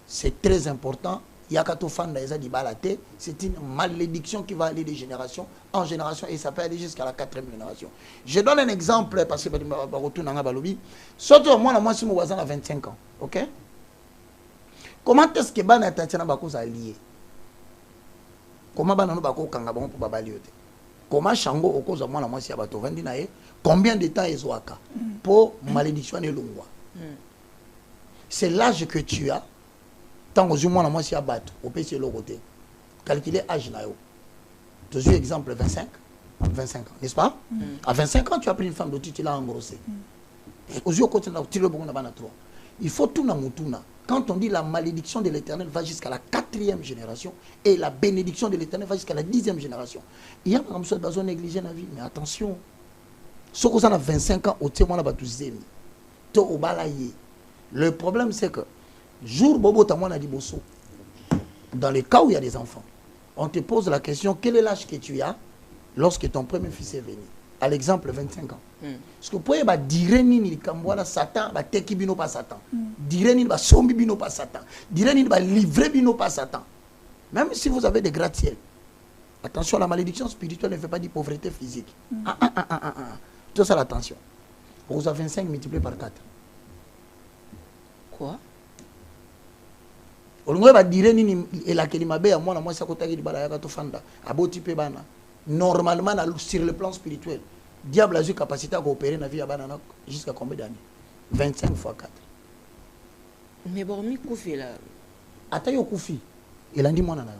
c'est très important. C'est une malédiction qui va aller de génération en génération et ça peut aller jusqu'à la 4e génération. Je donne un exemple parce que je retourne à Balobi. Surtout moi, si mon voisin a 25 ans, ok? Comment est-ce que Bana Tatiana Bako a lié? Comment Bana Bako Kangabon pour Babaliote? Comment Shango au cause de moi, si Abato Vandinae? Combien de temps est Zoaka pour malédiction et l'ongwa? C'est l'âge que tu as. Tant que moi, moi, si abattu, au PC l'autre côté, calculer âge na yo. Je suis exemple 25 ans, n'est-ce pas? À 25 ans, tu as pris une femme de tu l'as engrossée. Aux yeux côté na tire bon na bana trop. Il faut tout na mutuna. Quand on dit la malédiction de l'Éternel va jusqu'à la 4e génération et la bénédiction de l'Éternel va jusqu'à la 10e génération. Il y a comme ça besoin négliger la vie, mais attention. Ce qu'on a 25 ans au témoin na batuzemi. To obalaye. Le problème c'est que jour bobo tamwana diboso. Dans les cas où il y a des enfants, on te pose la question, quel est l'âge que tu as lorsque ton premier fils est venu? À l'exemple, 25 ans. Parce que vous pouvez dire ni kambwana Satan, ba teki bino pas Satan. Dire ni ba sombi bino pas Satan. Dire ni ba livrer bino pas Satan. Même si vous avez des gratte-ciel. Attention, la malédiction spirituelle ne fait pas de pauvreté physique. Tout ça, l'attention. Vous avez 25 multiplié par 4. Quoi? Normalement, sur le plan spirituel, diable a eu capacité à coopérer dans la vie jusqu'à combien d'années? 25 fois 4. Mais bon, mi koufi là. Ata yo koufi. Il a dit mon ana.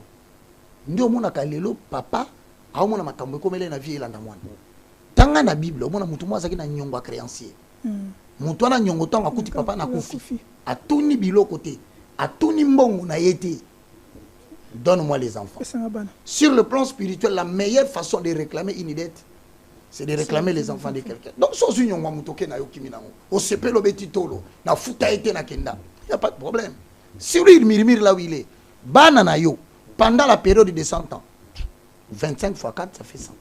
Ndio mona kalelo papa, a mona makambo komele na vie elanda mwana. Tanga na Bible, mona mutu mwa zaki na nyongo créancier. Mutu ana nyongo tanga kuti papa na koufi. Atuni bilo côté. Atuni mbongo na yete. Donne-moi les enfants. Sur le plan spirituel, la meilleure façon de réclamer une dette, c'est de réclamer les enfants de quelqu'un. Donc, si on a on se peut le betitolo, na futa ete na kenda, il n'y a pas de problème. Si lui, il murmure là où il est, banana yo, pendant la période de 100 ans, 25 fois 4, ça fait 100.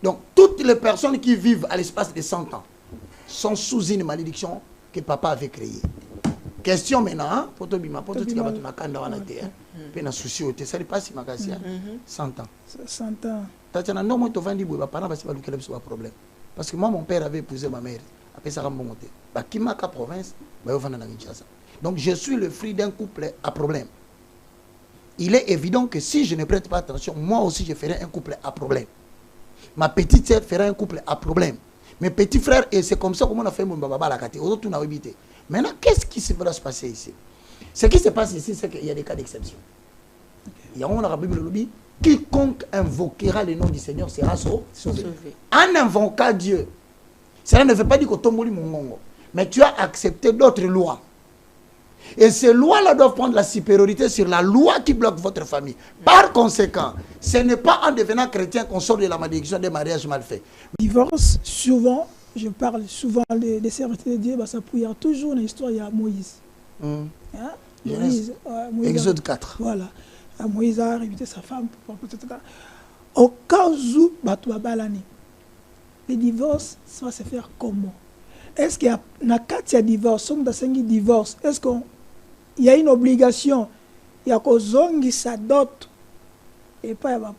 Donc, toutes les personnes qui vivent à l'espace de 100 ans sont sous une malédiction que papa avait créée. Question maintenant, pour toi, bima, pour toi, tu vas te makanda wana te, pe na souci ote, ça passe magasia 100 ans. 100 ans. Tatiana non moi to vandi boy, ba parents ba se ba lukela biso ba problème. Parce que moi mon père avait épousé ma mère, après ça rambon monter. Ba kimaka province, ba yo vanda na Kinshasa. Donc je suis le fruit d'un couple à problème. Il est évident que si je ne prête pas attention, moi aussi je ferai un couple à problème. Ma petite sœur fera un couple à problème. Mes petits frères, et c'est comme ça que on a fait mon baba la kate. Aujourd'hui, on a évité. Maintenant, qu'est-ce qui va se passer ici? Ce qui se passe ici, c'est qu'il y a des cas d'exception. Il y a un Bible le dit, quiconque invoquera le nom du Seigneur sera sauvé. En invoquant Dieu, cela ne veut pas dire que tomboli mongongo, mais tu as accepté d'autres lois. Et ces lois-là doivent prendre la supériorité sur la loi qui bloque votre famille. Par conséquent, ce n'est pas en devenant chrétien qu'on sort de la malédiction des mariages mal faits. Divorce, souvent, je parle souvent des serviteurs de Dieu, bah, ça il y a toujours une histoire, il y a Moïse. Hein? Moïse, Exode 4. Voilà. Moïse a invité sa femme. Au cas où, le divorce, ça va se faire comment? Est-ce qu'il y a un divorce, divorce, est-ce qu'il y a une obligation, il y a que sa dot, et pas il y a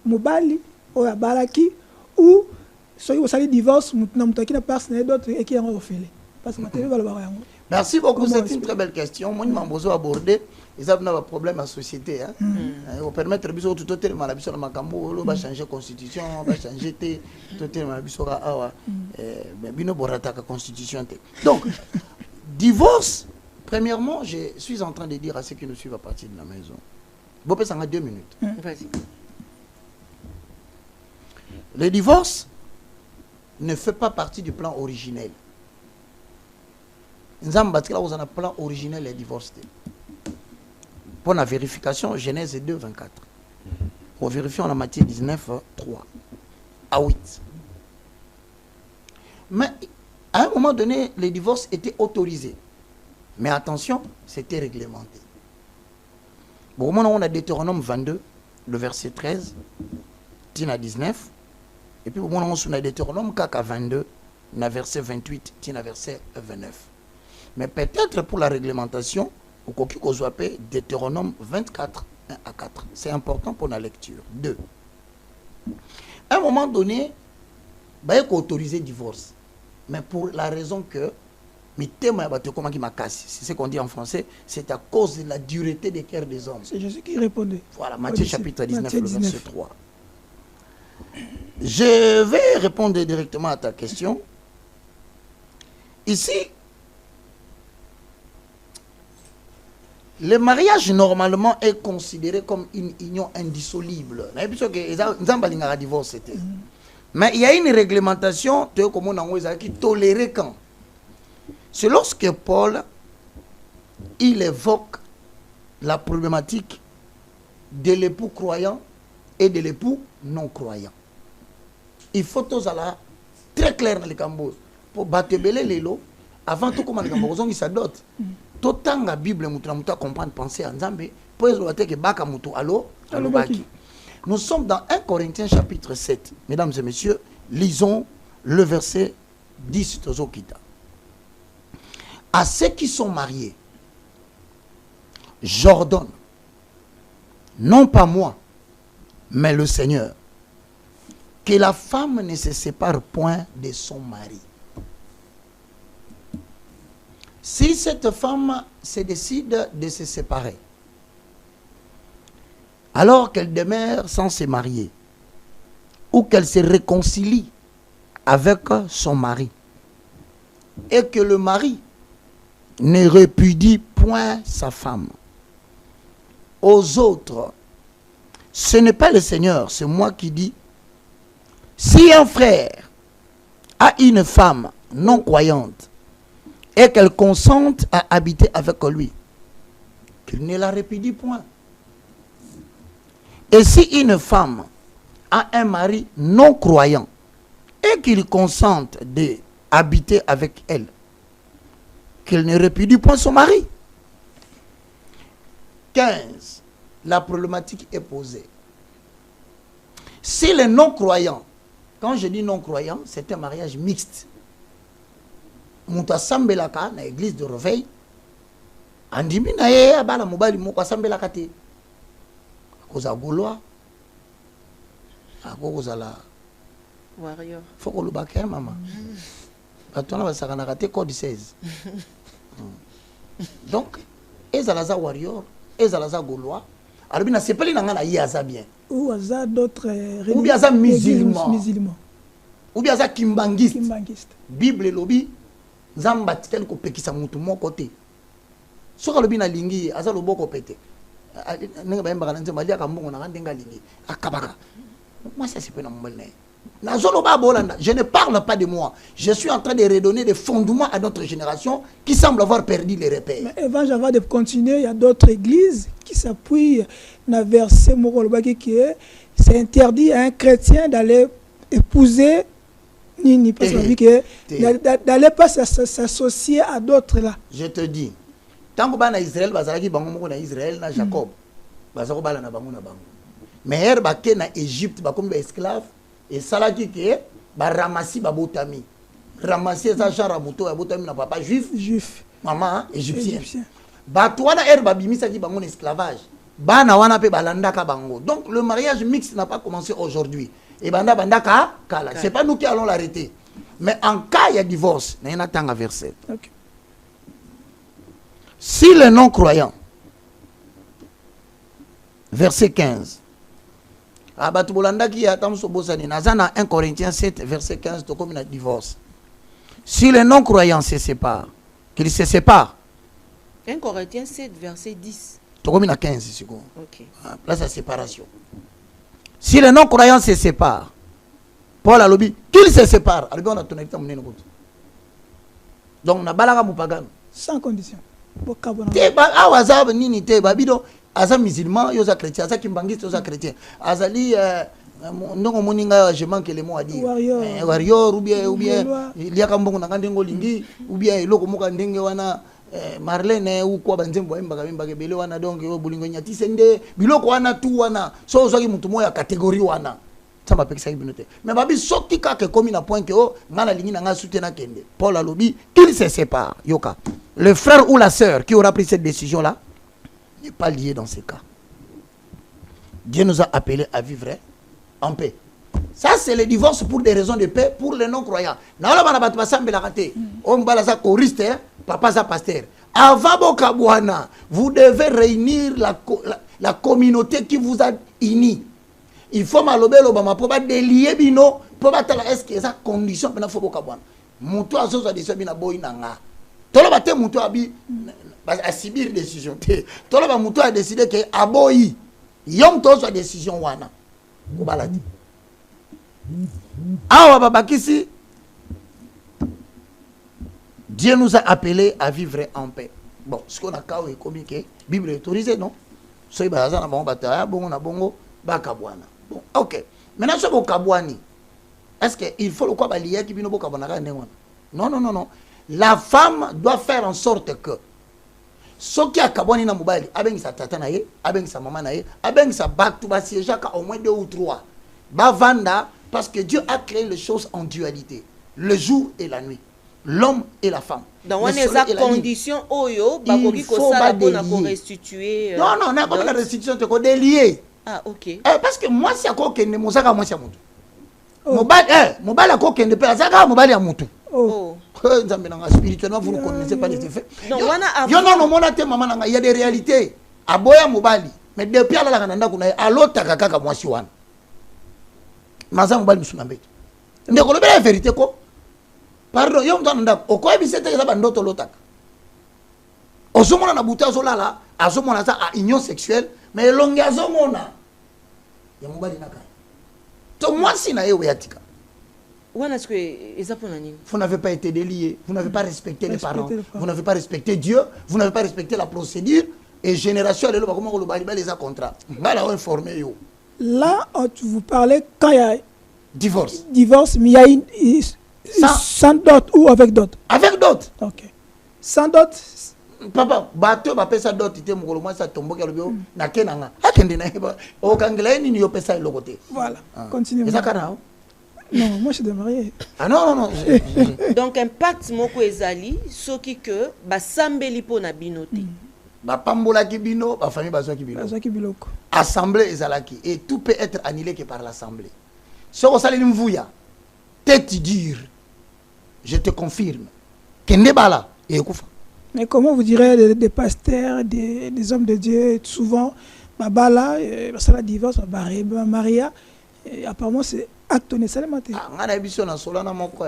Mobali, ou ya Balaki, ou soit il y a divorce, il y a d'autres et qui ont refait. Parce que Merci beaucoup, c'est une très belle question. Moi, je m'en aborder. Ils ont un problème à la société. Hein. Ils vont permettre de tout le monde de changer la constitution, de changer la constitution. Donc, divorce, premièrement, je suis en train de dire à ceux qui nous suivent à partir de la maison. Vous pouvez s'en 2 minutes. Vas-y. Le divorce ne fait pas partie du plan originel. Nous avons un plan originel et divorce. Pour la vérification, Genèse 2, 24. Pour vérifier, on a Matthieu 19, 3 à 8. Mais à un moment donné, le divorce était autorisé. Mais attention, c'était réglementé. Bon, au moment où on a Deutéronome 22, le verset 13, tina 19. Et puis au moment où on a Deutéronome 22, le verset 28, tina verset 29. Mais peut-être pour la réglementation, au coquille qu'on soit appelé Deutéronome 24, 1 à 4. C'est important pour la lecture. 2. À un moment donné, il faut autoriser le divorce. Mais pour la raison que, c'est ce qu'on dit en français, c'est à cause de la dureté des cœurs des hommes. C'est Jésus qui répondait. Voilà, Matthieu chapitre 19, Matthieu 19. Le verset 3. Je vais répondre directement à ta question. Ici, le mariage, normalement, est considéré comme une union indissoluble. Mais il y a une réglementation qui tolérée quand. C'est lorsque Paul, il évoque la problématique de l'époux croyant et de l'époux non croyant. Il faut tous aller très clair dans les cambos. Pour battre les lots, avant tout, comment les cambos, ils s'adoptent. Tout temps la Bible muta comprendre penser en Nzambe pour que que baka mutu allo baki. Nous sommes dans 1 Corinthiens chapitre 7. Mesdames et messieurs, lisons le verset 10 tozokita. À ceux qui sont mariés, j'ordonne, non pas moi, mais le Seigneur, que la femme ne se sépare point de son mari. Si cette femme se décide de se séparer, alors qu'elle demeure sans se marier, ou qu'elle se réconcilie avec son mari, et que le mari ne répudie point sa femme, aux autres, ce n'est pas le Seigneur, c'est moi qui dis, si un frère a une femme non croyante, et qu'elle consente à habiter avec lui, qu'il ne la répudie point. Et si une femme a un mari non croyant et qu'il consente d'habiter avec elle, qu'il ne répudie point son mari. 15. La problématique est posée. Si les non-croyants, quand je dis non-croyants, c'est un mariage mixte. Muta sambelaka na église de réveil andimi na ye abala mobali moko sambelaka te koza goloa akoza la warrior foko lubaka mama batona basakanaka te code 16 donc ezalaza warrior ezalaza goloa alors na sepeli na ngana yaza bien ou aza d'autres ou bien aza musulman ou bien aza kimbangiste bible lobi Zamba tel ko pekisa mutu moko te soka lobi na lingi aza loboko pete nenga bayemba kana nzema lia kambongo na ndenga lingi akabaka moi ça c'est pas normal na zolo ba bolanda. Je ne parle pas de moi, je suis en train de redonner des fondements à notre génération qui semble avoir perdu les repères. Mais avant de continuer, il y a d'autres églises qui s'appuient na verset moko qui est c'est interdit à un chrétien d'aller épouser ni pas d'aller pas s'associer à d'autres là. Je te dis, tant que bana Israël bazalaki bango moko na Israël na Jacob, bazako bala na bango na bango. Mais herba ke na Égypte ba comme esclave et salaki ke ba ramasi ba botami. Ramasi za genre moto ya botami na papa juif, maman égyptien. Ba toana herba bimisa ki bango na esclavage. Bana wana pe balanda ka bango. Donc le mariage mixte n'a pas commencé aujourd'hui. Et banda kala. C'est pas nous qui allons l'arrêter. Mais en cas il y a divorce, il y a un verset. Okay. Si les non-croyants, verset 15, Nazana 1 Corinthiens 7, verset 15, tout comme il divorce. Si les non-croyants se séparent, qu'ils se séparent. 1 Corinthiens 7, verset 10. Tout comme il a 15 secondes. Ok. Là, c'est la séparation. Si les non-croyants se séparent, Paul a lobby, qu'ils se séparent. Donc, on a balaga moupagan. Sans condition. Aza musulman, yoza chrétien, aza kimbangiste, yoza chrétien. Azali, non, moninga, je manque les mots à dire. Warrior, ou bien, il y a comme bon, on a lingi, ou bien, il y a comme wana Marlène, ou quoi, banzembo, mbagabele, wana, donc, bolingo nyati sende, biloko wana, tout wana, so, so, mutumo ya catégorie wana. Ça m'a ça ibinote. Mais babi, sorti que comme il a point que, oh, ngana lingi nanga soutena kende. Paul a lobby, qu'il se sépare, yoka. Le frère ou la sœur qui aura pris cette décision-là, n'est pas lié dans ces cas. Dieu nous a appelés à vivre en paix. Ça, c'est le divorce pour des raisons de paix pour les non-croyants. Papa pasteur. Avant vous devez réunir la communauté qui vous a unis. Il faut pour délier bino pour est-ce que ça condition pour faut bokabwana. Muto azo za décision bina boy nanga. Tolo bate muto abi à subir décision. Tolo ba muto a décidé que aboyi yom to sa décision wana. Ko balati. Awa babakisi Dieu nous a appelés à vivre en paix. Bon, ce qu'on a kawe communiqué, Bible est autorisée, non? Soy baza na bongo bataya bongo na bongo bakabwana. Bon, OK. Maintenant ce bokabwani. Est-ce qu'il faut le quoi balier qui bino bokabwana ka ndengwana? Non, non, non, non. La femme doit faire en sorte que ce qui a kabwani na mobile, abengi sa tata na ye, abengi sa maman na ye, abengi sa baktu ba siège ka au moins 2 ou 3. Ba vanda parce que Dieu a créé les choses en dualité, le jour et la nuit, l'homme et la femme. Donc on est à condition oyo bakoki ko sala pona ko restituer. Non non, na pas la restitution te ko délier. Ah OK. Parce que moi si ako kende mosaka moi si amutu. Mobile ako kende pe azaka mobile ya mutu. Oh. Nzambe nanga spirituellement vous ne connaissez pas les effets. Donc wana yo non mona te maman nanga il y a des réalités. Aboya mobile mais depuis ala la kananda kuna alota kaka moi si wana. Maza mobile musunambe. Ndeko lobela vérité ko. Pardon, yo mtana ndako. Okoye bisete za bandoto lotaka. Osomona na buta zolala, azomona ça à union sexuelle, mais longue azomona. Ya mobali naka. To moi si na yewe yatika. Wana ce que ezapona nini? Vous n'avez pas été délié, vous n'avez pas respecté les parents, vous n'avez pas respecté Dieu, vous n'avez pas respecté la procédure et génération le ba comment le bali les a contrat. Ngala on informé yo. Là, vous parlez quand il y a divorce. Divorce, mais il y a une sans dot ou avec dot? Avec dot. OK. Sans dot. Papa, bateau ba pesa dot ite mukolo moi ça tombo ka lobio na kenanga. Akende na ba o kangela ni yo pesa le côté. Voilà. Continue. Et ça kana? Non, moi je suis marié. Ah non non non. Donc impact moko ezali soki que ba sambeli pona binote. Ba pambola ki bino, ba famille bazwa ki bino. Bazwa ki biloko. Assemblée ezalaki et tout peut être annulé que par l'assemblée. Ce qu'on s'allie mvouya. Tête dure. Je te confirme. Kende bala et kufa. Mais comment vous direz des pasteurs, des hommes de Dieu, souvent, Babala, ça la divorce, Maria, apparemment c'est acte nécessairement. Ah, on a vu na solana moko.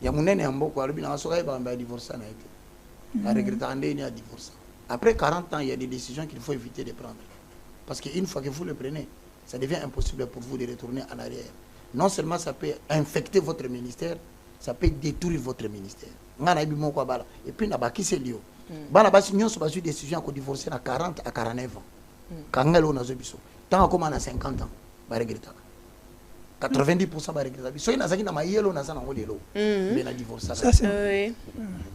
Ya munene amboko alubi na soka ba divorcer na été. La regrette andé ni a divorcer. Après 40 ans, il y a des décisions qu'il faut éviter de prendre. Parce qu'une fois que vous le prenez, ça devient impossible pour vous de retourner en arrière. Non seulement ça peut infecter votre ministère, ça peut détruire votre ministère. Et puis, qui c'est lié. Nous avons une décision de divorcer à 40 à 49 ans. Quand on a tant comme à 50 ans, 90% va regretter. Si on a un yellow, on a un divorce.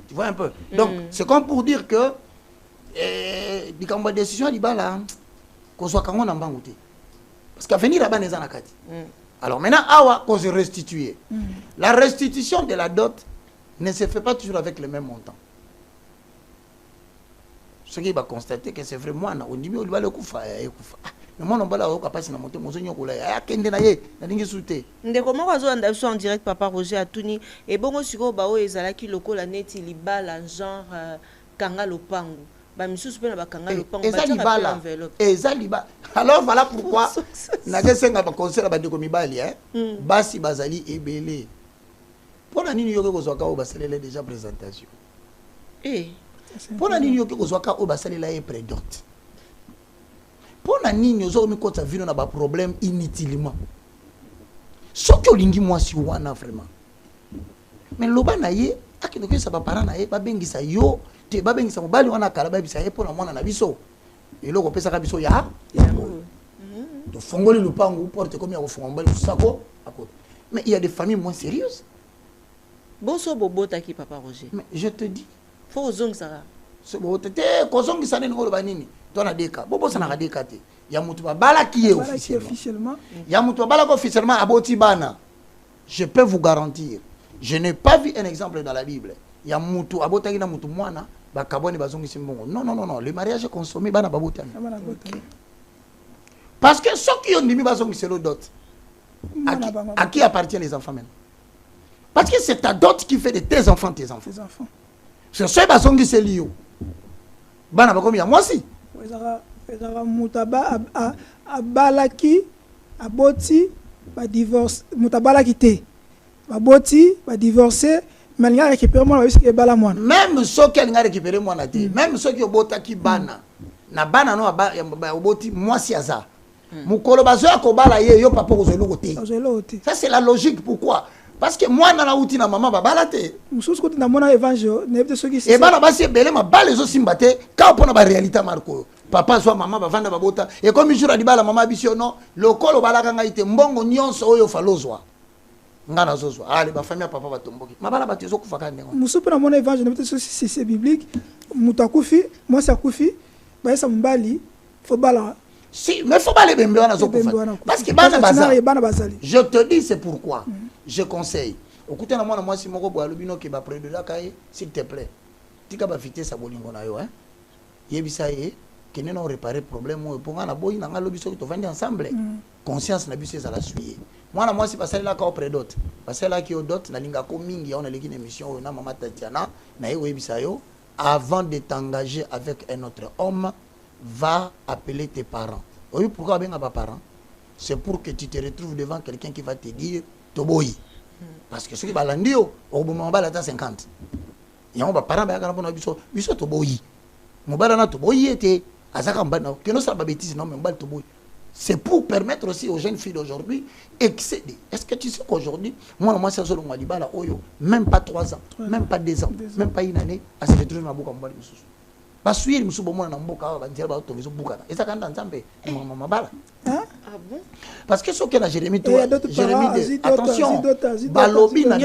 Tu vois un peu. Donc, c'est comme pour dire que la décision est là, qu'on soit quand on a un bangoté. Parce qu'à venir là-bas, on a alors maintenant, awa, qu'on se restitue. La restitution de la dot ne se fait pas toujours avec le même montant. Ce qui va constater que c'est vrai, moi, on dit, mais on va le koufa, mais moi, on va la capacité de monter, mon sonyo, on a kende na ye, na dingue souté. Ndeko moko azo anda so en direct papa Roger Atuni et bongo siko ba o ezala ki loko la neti libala genre kanga lopango ba misusu pe na ba kanga lopango eza libala enveloppe eza libala alors voilà pourquoi nakesenga ba conseil ba ndeko mibali basi bazali ebele pona nini yoke kozwaka o basalela déjà présentation pona nini yoke kozwaka o basalela e prédote pona nini ozo mikota vino na ba problème inutilement soki olingi mwasi wana vraiment mais loba na ye akino ke sa ba parents na ye ba bengisa yo te ba bengisa mobali wana kala ba bisa ye pona mwana na biso eloko pesa ka biso ya to fongoli lupangu porte comme ya ko fonga mobali kusako akota mais il y a des familles moins sérieuses boso bobota ki papa Roger mais je te dis faut ozong ça c'est bon te kozongi sa nini ngolo banini to na deka bobo sana ka deka te ya mutu ba bala ki ye officiellement ya mutu ba bala ko officiellement aboti bana je peux vous garantir je n'ai pas vu un exemple dans la Bible ya mutu abota ki na mutu mwana ba kaboni bazongi simbongo non le mariage est consommé bana babotani parce que ceux qui ont dimi bazongi c'est le dot à qui appartiennent les enfants maintenant parce que c'est ta dot qui fait de tes enfants c'est ça bazongi c'est lio bana bakomi ya mwasi ezaka mutaba abalaki aboti ba divorce mutabalaki te baboti ba divorcer mais nga récupérer moi parce bala mwana même ceux qui nga récupérer mwana te même ceux qui obotaki bana na bana no ba oboti mwasi aza mukolo bazo akobala ye yo papa kozelo te ça c'est la logique pourquoi parce que moi na uti na maman babala te mususu ko na mona évangile ne peut ceux qui et bana basi belé ma bale zo simbate ka pona ba réalité marco papa soit maman bavanda babota et comme jour di bala maman biso non lokolo balaka ngai te mbongo nyonso oyo falozwa ngana zozwa ale ba famille papa batomboki mabala batezo kufaka ndengo mususu na mona évangile ne peut ceux c'est biblique mutakufi moi ça kufi ba esa mbali faut bala si mais faut bala bembe wana zo kufa parce que bana bazali je te dis c'est pourquoi je conseille okuta na mwana mwasi moko bo alobino ke ba près de la caille s'il te plaît tika ba vitesse abolingo na yo hein yebisa ye kene na réparer problème o ponga na boyi na ngalo biso to vandi ensemble conscience na biso za la suyer mwana mwasi basala ka auprès d'autres basala ki o dot na linga ko mingi on a l'équipe émission na mama Tatiana na yebisa yo avant de t'engager avec un autre homme va appeler tes parents. Oui, pourquoi bien pas parents? C'est pour que tu te retrouves devant quelqu'un qui va te dire Toboyi. Parce que ceux qui balandio, au moment où on va 50. Et on va parents ba biso Toboyi. Mobala na Toboyi était azaka mbana que non ça ba bêtise non mais mbal Toboyi. C'est pour permettre aussi aux jeunes filles d'aujourd'hui excéder. Est-ce que tu sais qu'aujourd'hui, moi c'est solo ngwalibala oyo, même pas 3 ans, même pas 2 ans, même pas une année, à se retrouver dans boka mbali mususu. Basuiri musubo mona na mboka ba ndira ba to viso buka. Eza kanda nzambe mama bala. Ah bon? Parce que ce que la Jérémie attention, balobi na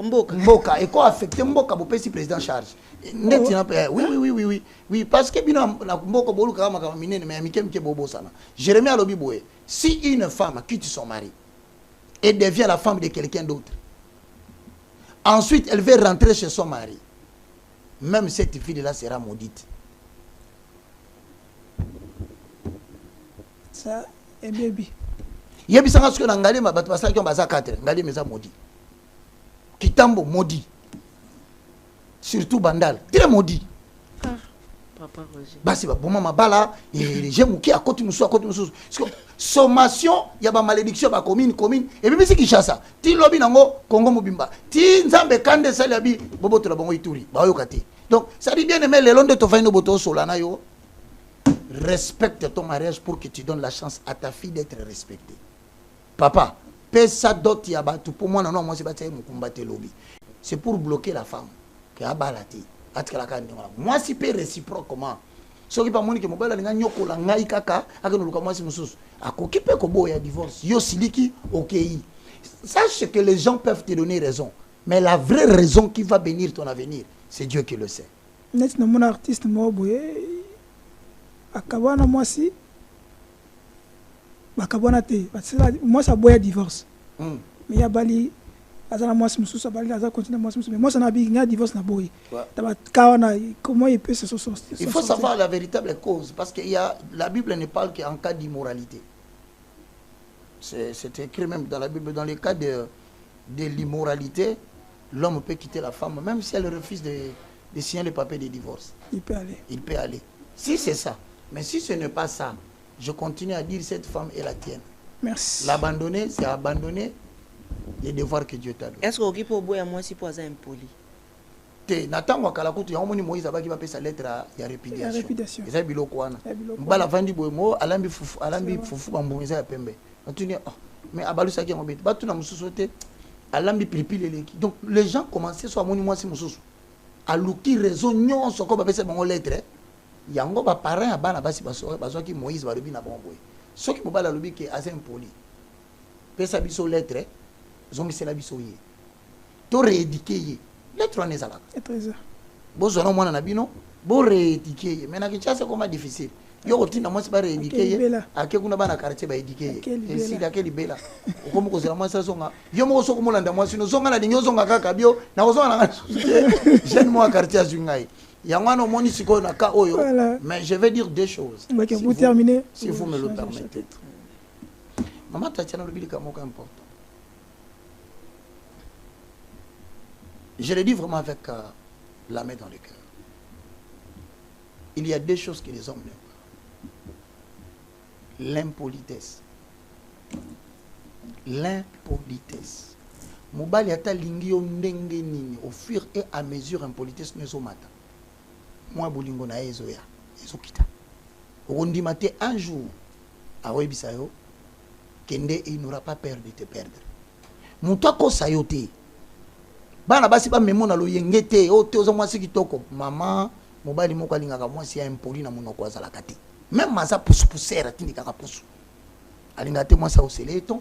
mboka et quoi affecter mboka bo pesi président charge. Net na oui parce que bino na mboka bolu kama kama minene mais amikemke bobo sana. Jérémie alobi boye, si une femme quitte son mari et devient la femme de quelqu'un d'autre, ensuite elle veut rentrer chez son mari, même cette fille-là sera maudite. Ça, et baby. Yebisanga ce que ngali ma bato basaki on baza 4, ngali meza maudit. Kitambo maudit. Surtout Bandal, très maudit. Papa Roger. Basi ba boma mabala et j'aime qui à côté musu. Sommation, il y a ba malédiction ba commune et puis c'est Kinshasa. Ti lobi nango Congo Mobimba. Ti nzambe kande salabi bobo to la bongo ituri. Ba yo kati. Donc ça dit bien aimer les londes to faino boto solana yo. Respecte ton mariage pour que tu donnes la chance à ta fille d'être respectée. Papa, paie ça d'autres yabatu pour moi non moi c'est pas ça me combattre lobby. C'est pour bloquer la femme qui a balati. Moi si peut réciproque comment ce qui pas moni que mobile nga nyoko la ngai kaka akeno luka moi si mususu akoki pe ko boya divorce yo siliki OK. Sache que les gens peuvent te donner raison, mais la vraie raison qui va bénir ton avenir, c'est Dieu qui le sait. Net na mon artiste mo boye akabana moi si bakabana te moi ça boya divorce. Mais ya bali azana moi si mususu bali azana continuer moi si mususu mais moi ça na bi nga divorce na boye. Comment il peut se sortir? Il faut savoir la véritable cause parce que la Bible ne parle qu'en cas d'immoralité. C'est écrit même dans la Bible dans les cas de l'immoralité, l'homme peut quitter la femme même si elle refuse de signer le papier de divorce. Il peut aller. Il peut aller. Si c'est ça. Mais si ce n'est pas ça, je continue à dire cette femme est la tienne. Merci. L'abandonner, c'est abandonner les devoirs que Dieu t'a donné. Est-ce que vous pouvez moi si pour impoli? Nathan Wakalakutu, il y a un Moïse qui va payer sa lettre à répétition. Et ça, il y a quoi? Mbala vandi boemo, alambi fufu bamboumiza ya pembe. Mais abalu sa qui en bête. Batu na mususote, alambi pilipili eleki. Donc les gens commençaient soit moni moi si mususu. Aluki raison nyon soko ba pesa bango lettre. Yango ba parent abana basi baso ki Moïse ba lobi na bongo. Soki mobala lobi ke assez impoli. Pesa biso lettre, zongi c'est la biso yé. To réédiquer lettre en ezala. Bozona mwana na bino, bo réédiquer. Mais na Kinshasa comment difficile. Yo otina moi c'est pas réédiquer. Ake kuna bana quartier ba édiquer. Et si da keli bela. Okomo ko zela moi ça songa. Yo mo soko molanda moi sino zonga na dinyo zonga kaka bio. Na kozonga na jeune moi quartier azungai. Yangano moni siko na ka oyo. Mais je vais dire deux choses. Si vous terminez. Si vous me le permettez. Maman Tatiana le bilika moko important. Je le dis vraiment avec la main dans le cœur. Il y a deux choses que les hommes n'aiment pas. L'impolitesse. L'impolitesse. Mobali ata lingi yo ndenge nini au fur et à mesure impolitesse nezo mata. Moi bolingo na ezo ya. Ezo kita. Ondi maté un jour a webisa yo kende il n'aura pas peur de te perdre. Mutako sayote. Bana basi ba memo na lo yengete o te ozo mwasi kitoko mama mobali moko alingaka mwasi ya impoli na monoko azala kati même maza poussera tindika ka pousse alingate mwasi au seleton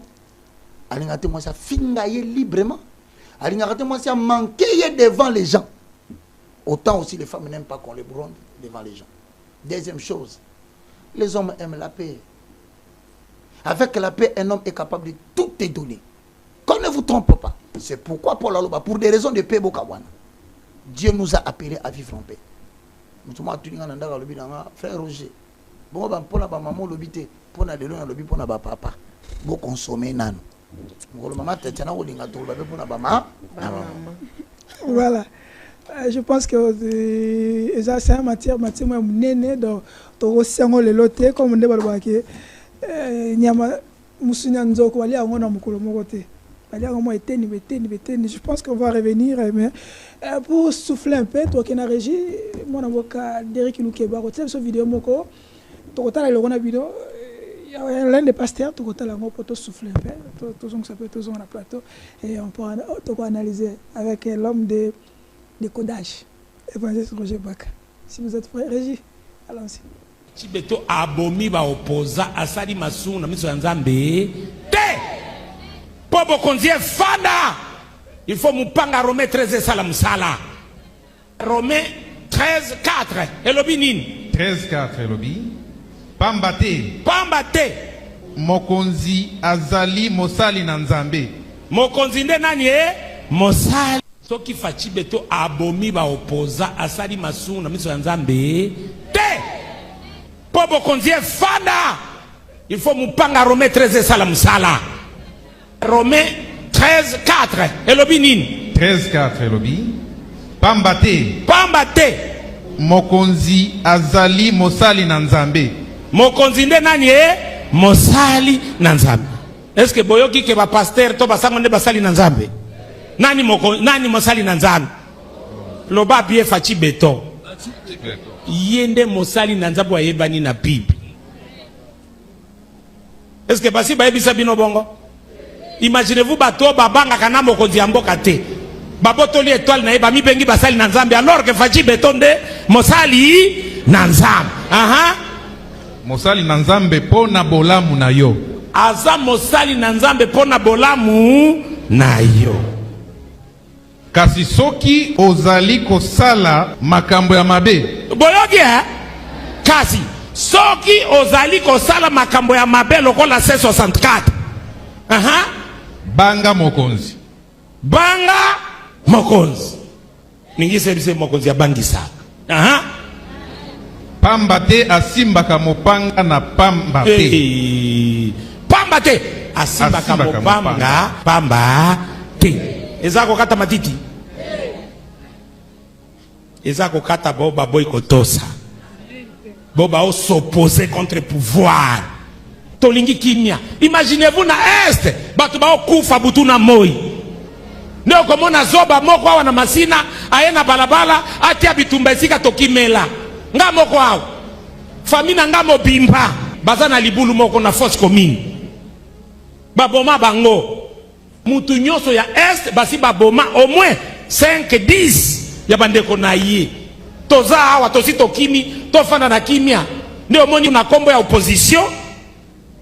alingate mwasi finga ye librement alingate mwasi manquer devant les gens. Autant aussi les femmes n'aiment pas qu'on les bronde devant les gens. Deuxième chose, les hommes aiment la paix. Avec la paix, un homme est capable de tout te donner. Qu'on ne vous trompe pas. C'est pourquoi Paul Aloba, pour des raisons de paix, Dieu nous a appelés à vivre en paix. Frère Roger, bon, pour la maman, l'obité, pour la lobby, pour la papa, vous consommez nan. Voilà. Je pense que c'est un matière néné dans le loté comme on dit nyama musunya nzoko wali angona mukolo mokote. Je pense qu'on va revenir, mais pour souffler un peu, toi qui as régi, mon avocat Derek Loukeba, tu as cette vidéo, tu as le vidéo, il y a l'un des pasteurs, tu as pour te souffler un peu, ça peut être sur le plateau, et on peut analyser avec l'homme de codage, évangéliste Roger Baka. Si vous êtes prêts, Régie, allons-y. Chibeto abomi ba opposa asali masuna miso nzambe te pobo konzie fanda il faut mupanga Romains 13 sala musala Romains 13:4 elobi nini 13:4 elobi pamba te mokonzi azali mosali na nzambe mokonzi nde nani mosali soki fachi beto abomi ba opposa asali masuna miso nzambe te pobo konzie fanda il faut mupanga Romains 13 sala musala Romains 13:4 elobi nini 13:4 elobi pamba te mokonzi azali mosali na nzambe mokonzi nde nani mosali na nzambe. Est-ce que boyoki ke ba pasteur to basango nde basali na nzambe nani mosali na nzambe loba bien fachi beto yende mosali na nzambe wa yebani na Bible. Est-ce que basi ba yebisa bino bongo? Imaginez-vous bato babanga kana mokonzi amboka te babotoli étoile na yeba mi bengi basali na nzambe alors que fachi beto nde mosali na nzambe. Mosali na nzambe pona bolamu na yo. Aza mosali na nzambe pona bolamu na yo. Kasi soki ozali kosala makambo ya mabe. Boyoki kasi soki ozali kosala makambo ya mabe lokola C64. Banga mokonzi. Ningi sebise mokonzi ya bangisa. Pamba te asimbaka mopanga na pamba te. Pamba te asimbaka mopanga pamba te. Ezako kata matiti. eza kokata bao baboyi kotosa bo bao s'opposer contre le pouvoir tolingi kimia. Imaginez-vous na est batu bao kufa butu na moi ndio komona zoba moko awa na masina ayena balabala atia bitumba esika tokimela nga moko awa famina nga mobimba baza na libulu moko na fosse commune baboma bango mutu nyonso ya est basi baboma au moins 5-10 ya bandeko na ye toza awa tosi tokimi tofanda na kimia ndio omoni na kombo ya opposition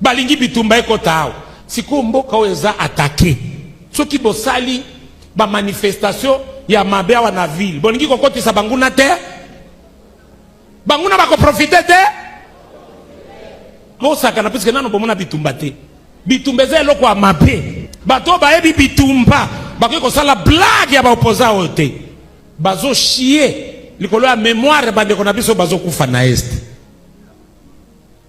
balingi bitumba ekota awa siku mboka oyo eza atake soki bosali ba manifestation ya mabe awa na ville bolingi kokotisa banguna te banguna bako profiter te bosaka na puisque nano bomona bitumba te bitumba eza eloko ya mabe bato bayebi bitumba bakoki kosala blague ya baopoza oyo te bazo chie likolo ya mémoire bandeko na biso bazokufa na este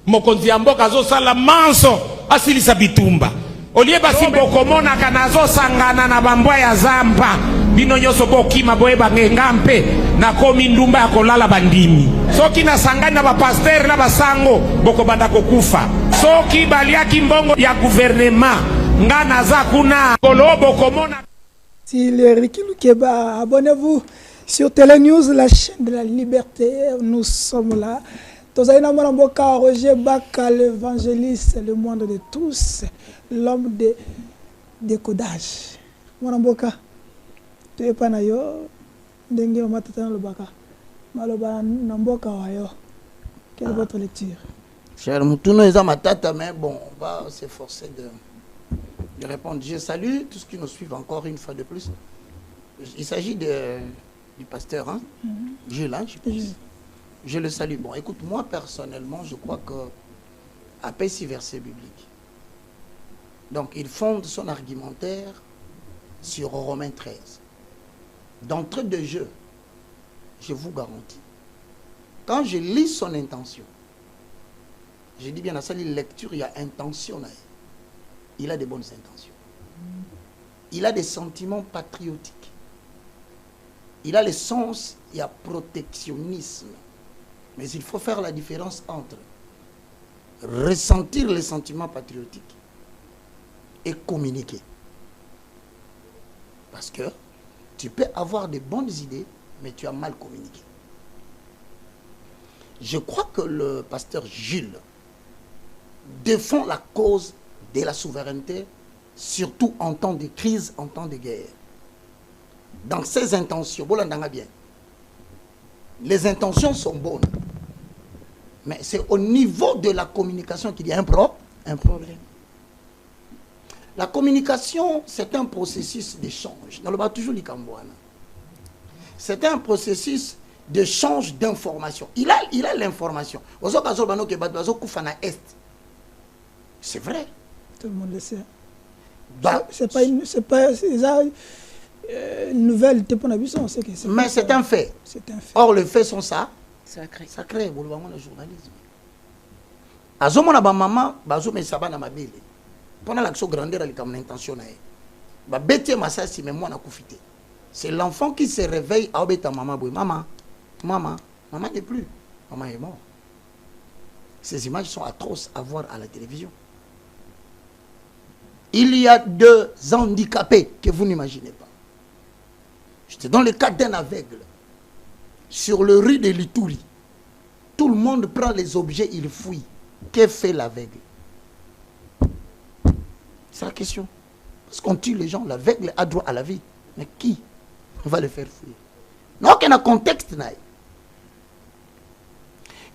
mokonzi ya mboka azosala manso asilisa bitumba olie basi bokomonaka nazosangana na bambwa ya zamba bino nyonso bokima boyeba ngenga mpe nakomi ndumba ya kolala bandimi soki nasangani na bapaster na basango bokobanda kokufa soki baliaki mbongo ya gouvernement nga naza kuna kolo bokomona. Si le Ricky Lukeba, abonnez-vous sur Télénews, la chaîne de la liberté. Nous sommes là. Tozaina Mwanamboka, Roger Baka, l'évangéliste, le moindre de tous, l'homme de décodage. Mwanamboka, tu es pas nayo, ndenge o matata le baka. Maloba namboka wayo. Quelle est votre lecture? Cher Moutouna, ils ont ma tata, mais bon, on va s'efforcer de répondre. Je salue tous ceux qui nous suivent encore une fois de plus. Il s'agit du pasteur, hein? Jules, hein, je pense. Je le salue. Bon, écoute, moi personnellement, je crois que après 6 versets bibliques. Donc, il fonde son argumentaire sur Romains 13. D'entrée de jeu, je vous garantis, quand je lis son intention, je dis bien à ça, lecture, il y a intention. Il a des bonnes intentions. Il a des sentiments patriotiques. Il a le sens, il y a protectionnisme. Mais il faut faire la différence entre ressentir les sentiments patriotiques et communiquer. Parce que tu peux avoir de bonnes idées, mais tu as mal communiqué. Je crois que le pasteur Gilles défend la cause de la souveraineté, surtout en temps de crise, en temps de guerre. Dans ses intentions, bien, les intentions sont bonnes, mais c'est au niveau de la communication qu'il y a un problème. La communication, c'est un processus d'échange. Dans le bas, toujours les Cambouana. C'est un processus d'échange d'informations. Il a l'information. C'est vrai. Tout le monde le sait. Bah, c'est pas une nouvelle, mais c'est un fait. C'est un fait. Or, les faits sont ça. Sacré. Sacré, vous le voyez, le journalisme. Azomona ba maman, bazo me sabana mabele. Pendant l'action grandeur, elle a comme intention. Ba bête masasi, mais moi na koufité. C'est l'enfant qui se réveille à obéta maman boy. Maman n'est plus. Maman est mort. Ces images sont atroces à voir à la télévision. Il y a 2 handicapés que vous n'imaginez pas. J'étais dans le cas d'un aveugle. Sur le rue de Litouri. Tout le monde prend les objets, il fouille. Que fait l'aveugle? C'est la question. Parce qu'on tue les gens, l'aveugle a droit à la vie. Mais qui va le faire fouiller? Non, qu'il y a un contexte.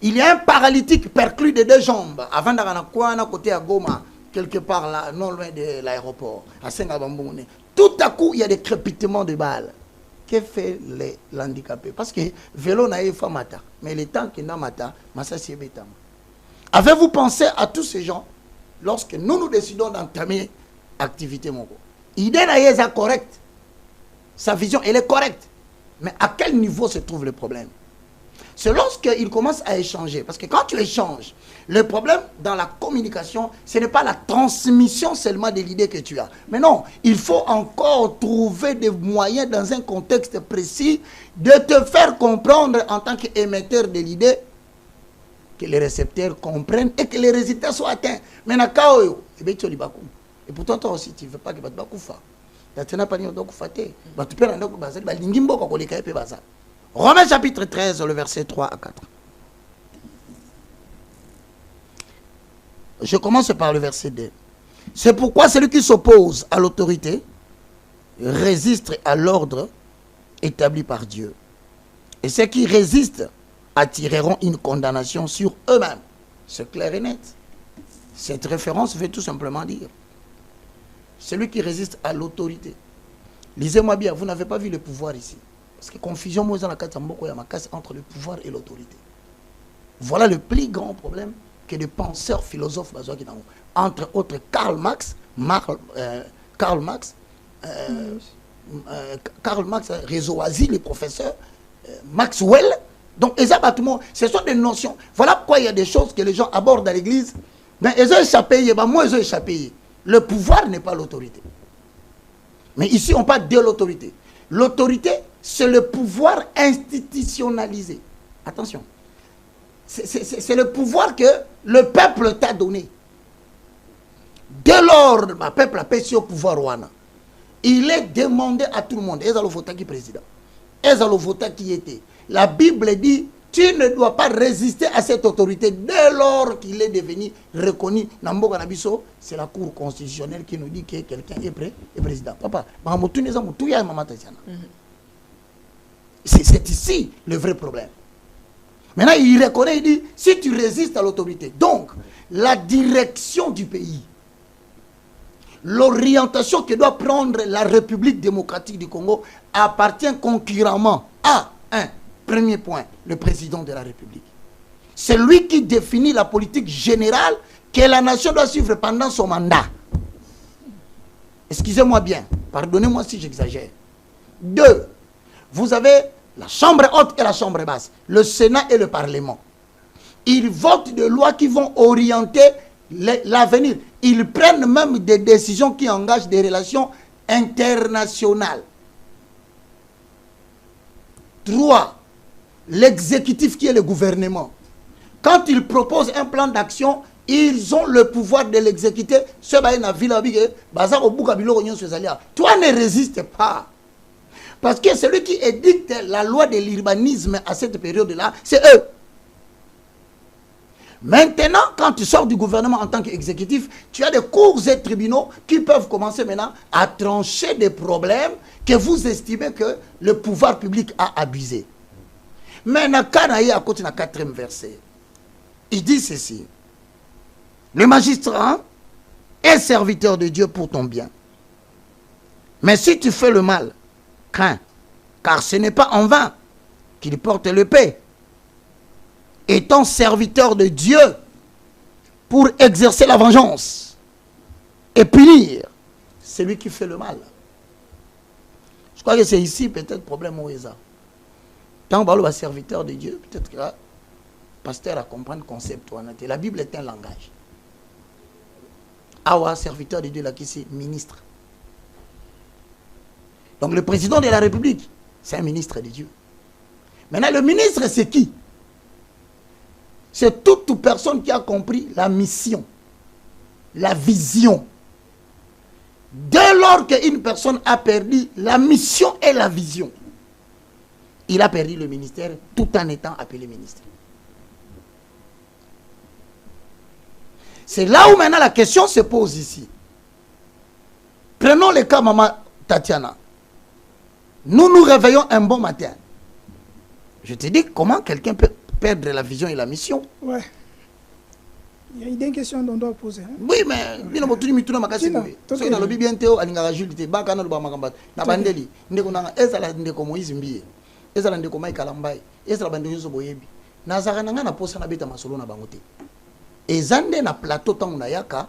Il y a un paralytique perclus de 2 jambes. Avant d'aller à côté à Goma, quelque part là, non loin de l'aéroport, à Sengabamboune. Tout à coup, il y a des crépitements de balles. Que fait l'handicapé? Parce que vélo n'a pas mata, mais le temps qu'il n'a mata, massa c'est bétam. Avez-vous pensé à tous ces gens lorsque nous décidons d'entamer activité mongo? L'idée est correcte, sa vision elle est correcte, mais à quel niveau se trouve le problème? C'est lorsqu'ils commencent à échanger. Parce que quand tu échanges, le problème dans la communication, ce n'est pas la transmission seulement de l'idée que tu as. Mais non, il faut encore trouver des moyens dans un contexte précis de te faire comprendre en tant qu'émetteur de l'idée, que les récepteurs comprennent et que les résultats soient atteints. Mais et pourtant, toi aussi, tu ne veux pas que tu fasses. Romains chapitre 13, le verset 3 à 4. Je commence par le verset 2. C'est pourquoi celui qui s'oppose à l'autorité résiste à l'ordre établi par Dieu. Et ceux qui résistent attireront une condamnation sur eux-mêmes. C'est clair et net. Cette référence veut tout simplement dire celui qui résiste à l'autorité. Lisez-moi bien, vous n'avez pas vu le pouvoir ici. Parce que confusion entre le pouvoir et l'autorité. Voilà le plus grand problème que des penseurs philosophes entre autres Karl Marx, Rézoasi, le professeur, Maxwell. Donc, ce sont des notions. Voilà pourquoi il y a des choses que les gens abordent à l'église. Mais ils ont échappé, moi ils ont échappé. Le pouvoir n'est pas l'autorité. Mais ici, on parle de l'autorité. L'autorité, c'est le pouvoir institutionnalisé. Attention. C'est le pouvoir que le peuple t'a donné. Dès lors, le peuple a payé au pouvoir. Il est demandé à tout le monde. Est-ce le votant qui est président? Est-ce le votant qui était? La Bible dit, tu ne dois pas résister à cette autorité dès lors qu'il est devenu reconnu. C'est la Cour constitutionnelle qui nous dit que quelqu'un est président. Papa, c'est ici le vrai problème. Maintenant, il reconnaît, il dit, si tu résistes à l'autorité, donc la direction du pays, l'orientation que doit prendre la République démocratique du Congo appartient concurremment à un premier point, le président de la République. C'est lui qui définit la politique générale que la nation doit suivre pendant son mandat. Excusez-moi bien, pardonnez-moi si j'exagère. 2. Vous avez la chambre haute et la chambre basse, le Sénat et le Parlement. Ils votent des lois qui vont orienter l'avenir. Ils prennent même des décisions qui engagent des relations internationales. 3. L'exécutif qui est le gouvernement. Quand ils proposent un plan d'action, ils ont le pouvoir de l'exécuter. Toi ne résiste pas. Parce que celui qui édicte la loi de l'urbanisme à cette période-là, c'est eux. Maintenant, quand tu sors du gouvernement en tant qu'exécutif, tu as des cours et tribunaux qui peuvent commencer maintenant à trancher des problèmes que vous estimez que le pouvoir public a abusé. Maintenant, Kanaï à côté de la 4e verset, il dit ceci. Le magistrat est serviteur de Dieu pour ton bien. Mais si tu fais le mal, crains, car ce n'est pas en vain qu'il porte l'épée. Étant serviteur de Dieu pour exercer la vengeance et punir celui qui fait le mal. Je crois que c'est ici peut-être le problème où est-ce. Quand on parle de serviteur de Dieu, peut-être que le pasteur a compris le concept. La Bible est un langage. Awa, serviteur de Dieu, là, qui c'est ministre. Donc le président de la République, c'est un ministre de Dieu. Maintenant, le ministre, c'est qui? C'est toute personne qui a compris la mission, la vision. Dès lors qu'une personne a perdu la mission et la vision, il a perdu le ministère tout en étant appelé ministre. C'est là où maintenant la question se pose ici. Prenons le cas Maman Tatiana. Nous nous réveillons un bon matin. Je te dis comment quelqu'un peut perdre la vision et la mission. Ouais. Il y a une question dont on doit poser. Hein? Oui, mais il y a na plateau tant na yaka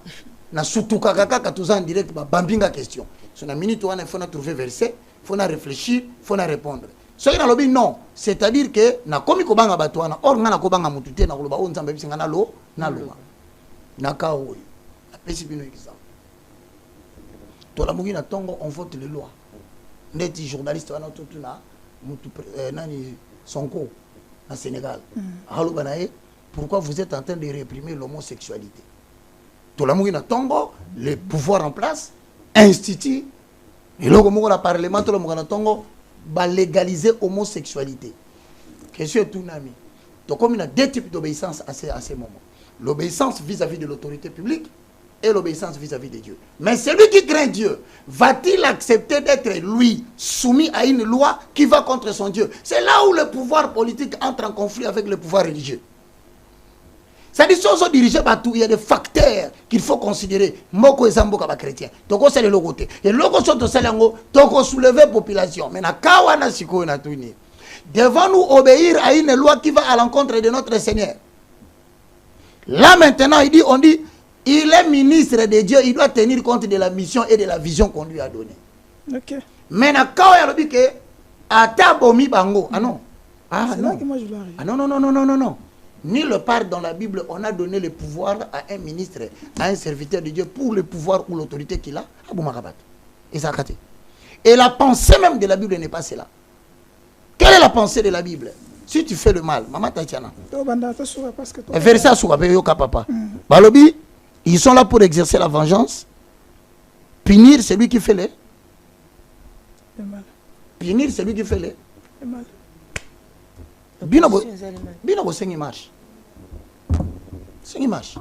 na sutuka kaka tuza en direct ba bambinga question. Sur la minute on faut trouver verset, faut na réfléchir, faut na répondre. Ce qui est lobby, non. C'est-à-dire que na komi ko banga batwana, or nga na ko banga mutute na koloba on nzambe bisinga na lo na loma. Na ka oyo. Na pesi bino exemple. To la mugi na tongo on vote les lois. Ndeti journaliste wana tutu na mutu nani Sonko na Sénégal. Halo banae, pourquoi vous êtes en train de réprimer l'homosexualité? To la mugi na tongo, les pouvoirs en place institut et le parlement to la mugi na tongo va légaliser l'homosexualité. Question est tout nami. Donc comme il y a deux types d'obéissance à ces moments. L'obéissance vis-à-vis de l'autorité publique et l'obéissance vis-à-vis de Dieu. Mais celui qui craint Dieu, va-t-il accepter d'être lui soumis à une loi qui va contre son Dieu? C'est là où le pouvoir politique entre en conflit avec le pouvoir religieux. C'est-à-dire que si on dirige partout, il y a des facteurs qu'il faut considérer. Moko ezamboka ba chrétien. Toko c'est le logoté. Et logo sont aussi lango toko soulever la population. Mais na kawana siko na tuni. Devons-nous obéir à une loi qui va à l'encontre de notre Seigneur? Là maintenant, on dit, il est ministre de Dieu, il doit tenir compte de la mission et de la vision qu'on lui a donnée. Ok. Mais na kawa dit que ata bomi bango. Ah non. Ah non. Que moi je dois Ah non non non non non non non. Ni le part dans la Bible, on a donné le pouvoir à un ministre, à un serviteur de Dieu pour le pouvoir ou l'autorité qu'il a. Et la pensée même de la Bible n'est pas cela. Quelle est la pensée de la Bible? Si tu fais le mal, maman Tatiana. Verset à Soukapeyoka papa. Balobi, ils sont là pour exercer la vengeance, punir celui qui fait le mal. Punir celui qui fait le mal. Bino sengi marche. Sengi marche.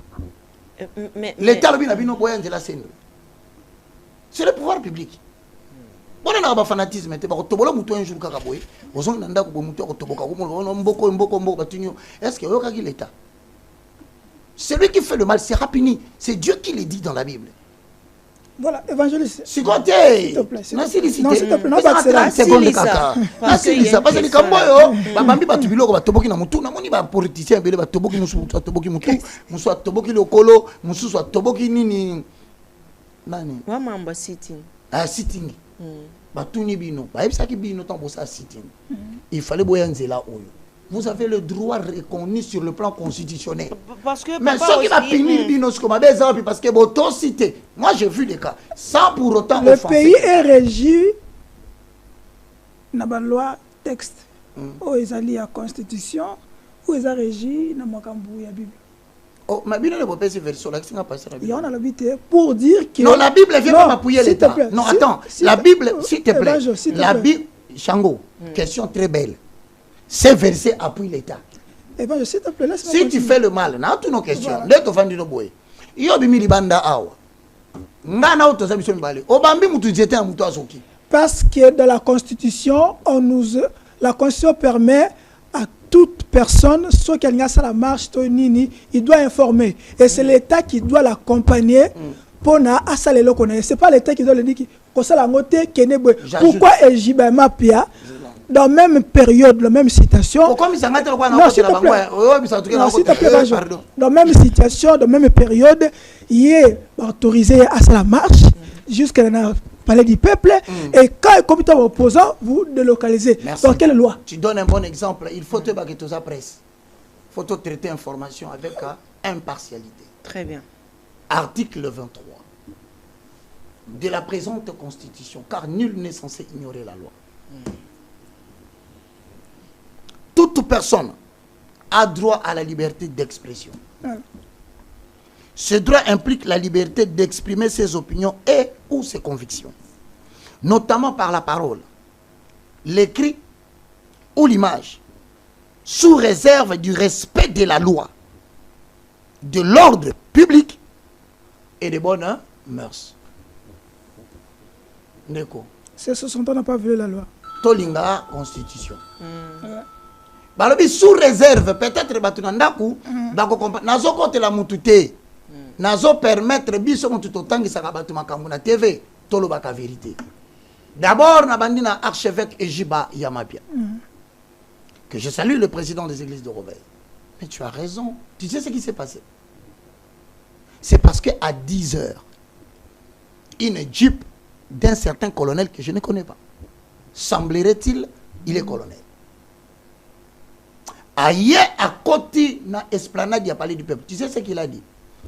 L'État bino bino boya de la scène. C'est le pouvoir public. Bon on a un fanatisme, te ba tobola muto un jour kaka boy. Ozong nanda ko muto ko toboka ko mboko batinyo. Est-ce que yoka ki l'État? Celui qui fait le mal c'est rapini, c'est Dieu qui le dit dans la Bible. Voilà, évangéliste. S'il te plaît. Non, s'il te plaît. Non, pas 30 secondes kaka. Parce que les kamboyo, bambi batubilo ko batoboki na mutu, na moni ba politicien bele batoboki musu toboki mutu, musu toboki lokolo, musu toboki nini. Nani? Wa mamba sitting. Ah sitting. Batuni bino, ba ebisaki bino tant bossa sitting. Il fallait boyanzela oyo. Vous avez le droit reconnu sur le plan constitutionnel. Parce que mais ce qui va punir Binos comme parce que Boto cité. Moi j'ai vu des cas sans pour autant le pays est régi dans la loi texte. Où ils allaient à constitution, où ils ont régi dans la Bible. Oh, ma Bible n'est pas passée version là, c'est pas passé la Bible. Il y en a l'habitude pour dire que non, la Bible vient pas m'appuyer l'État. Non, attends, la Bible, s'il te plaît. La Bible, Chango, question très belle. Ces versets appuient l'État. Eh ben, s'il te plaît, laisse-moi si tu fais le mal, na toutes nos questions. Dès que tu no boy. Yo bimi libanda awa. Ngana otoza biso mbale. Obambi mutu jete na mutu asoki. Parce que dans la Constitution, la Constitution permet à toute personne, soit qu'elle a la marche, il doit informer. Et c'est l'État qui doit l'accompagner pour na asale lo connaître. C'est pas l'État qui doit le dire que ça la moté kene boy. Pourquoi Ejiba Mapia dans la même période, la même situation. Non, s'il te plaît. Non, s'il te plaît, dans la même situation, dans la même période, il est autorisé à la marche jusqu'à la palais du peuple. Et quand le comité opposant, vous délocalisez. Dans quelle loi? Tu donnes un bon exemple. Il faut te battre toute la presse. Il faut te traiter information avec impartialité. Très bien. Article 23 de la présente Constitution, car nul n'est censé ignorer la loi. Toute personne a droit à la liberté d'expression. Ce droit implique la liberté d'exprimer ses opinions et ou ses convictions, notamment par la parole, l'écrit ou l'image, sous réserve du respect de la loi, de l'ordre public et des bonnes mœurs. Neko. C'est ce sont on n'a pas vu la loi. Tolinga Constitution. Balobi sous réserve peut-être batunandaku bako nazo kote la mutute nazo permettre biso mutu totangisa batu makambu na TV tolo baka vérité. D'abord na bandina archevêque Ejiba Yamapia. Que je salue le président des églises de Robert. Mais tu as raison. Tu sais ce qui s'est passé? C'est parce que à 10 h une jeep d'un certain colonel que je ne connais pas, semblerait-il il est colonel. Aïe à côté na esplanade du palais du peuple. Tu sais ce qu'il a dit?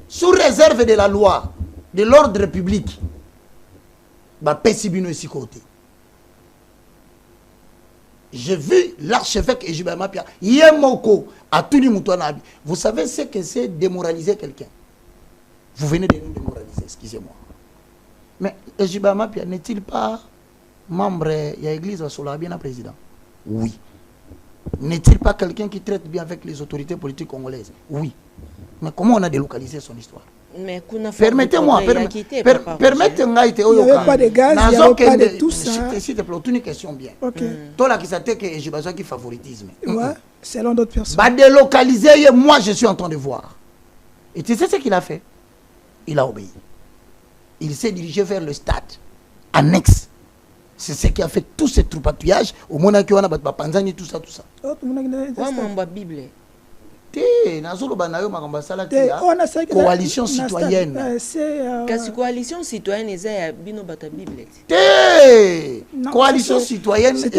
Sous réserve de la loi, de l'ordre public, bah Pessibino ici côté. J'ai vu l'archevêque Ejibaya Mapia, Yemoko, à tout le monde. Vous savez ce que c'est démoraliser quelqu'un? Vous venez de nous démoraliser, excusez-moi. Mais Ejibaya Mapia n'est-il pas membre de l'église sur la bien président? Oui. N'est-il pas quelqu'un qui traite bien avec les autorités politiques congolaises? Oui. Mais comment on a délocalisé son histoire? Permettez-moi, permettez-moi. Il n'y avait pas de gaz, il n'y avait pas de tout ça. S'il te plaît, une question bien. Ok. Toi là qui s'attaque que j'ai besoin qu'il favoritisme. Ouais, selon d'autres personnes. Bah délocaliser, moi je suis en train de voir. Et tu sais ce qu'il a fait? Il a obéi. Il s'est dirigé vers le stade annexe. C'est ce qui a fait tout ce troupatouillage au Monaki on a battu Panzani tout ça. Ouais, mon Bible. Coalition citoyenne. Kasi coalition citoyenne est bino bata Bible. Coalition citoyenne c'est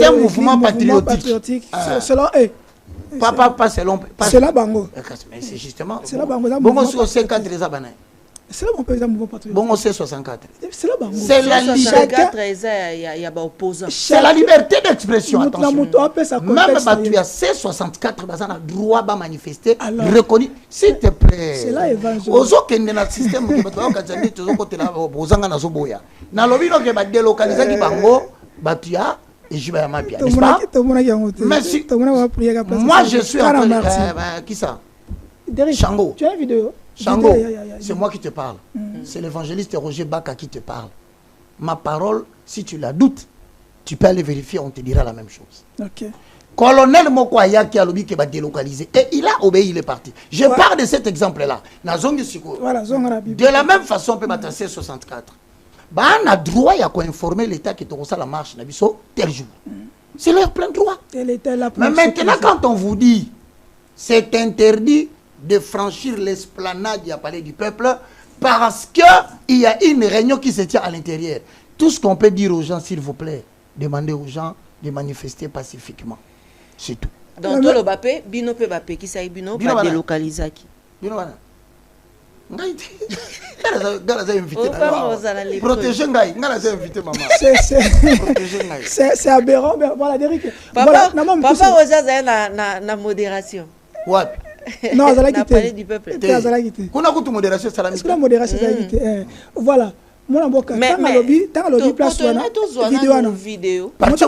un mouvement patriotique. Selon eux. Pas selon. C'est la bango. Mais c'est justement. C'est la bango. Bon, sur 50 les abanais. C'est là mon président mouvement patriotique. Bon, c'est 64. C'est la bango. C'est la liberté. C'est la liberté d'expression. Attention. Même tu as C64, bazana droit de manifester, reconnu. S'il te plaît. C'est là évangile. Aux autres qui dans le système qui va te toujours côté là, bozanga na zoboya. Na lobino ke ba délocaliser ki bango, ba tu as et je vais à ma bien. N'est-ce pas? Merci. Moi je suis en train de qui ça? Chango. Tu as une vidéo? Chango, c'est moi qui te parle. C'est l'évangéliste Roger Baka qui te parle. Ma parole, si tu la doutes, tu peux aller vérifier, on te dira la même chose. Ok. Colonel Mokwaya qui a lobby qui va délocaliser. Et il a obéi, il est parti. Je parle de cet exemple-là. Voilà, de la même façon, on peut m'attasser 64. On a droit à informer l'État qui est la marche tel jour. C'est leur plein droit. Mais maintenant, quand on vous dit c'est interdit de franchir l'esplanade du palais du peuple parce qu'il y a une réunion qui se tient à l'intérieur. Tout ce qu'on peut dire aux gens, s'il vous plaît, demandez aux gens de manifester pacifiquement. C'est tout. Dans tout le Bapé, Bino peut Bapé, qui s'aille Bino, pas délocaliser. Bino Bana. Protéger Ngaï. C'est aberrant, mais voilà, Derrick. Papa Rosa, c'est la modération. What? Non, ça l'a quitté. Ça l'a quitté. Qu'on a goûté modération, ça l'a quitté. Est-ce que la modération, ça l'a quitté? Voilà. Moi, je suis dans le lobby, place vidéo. Parti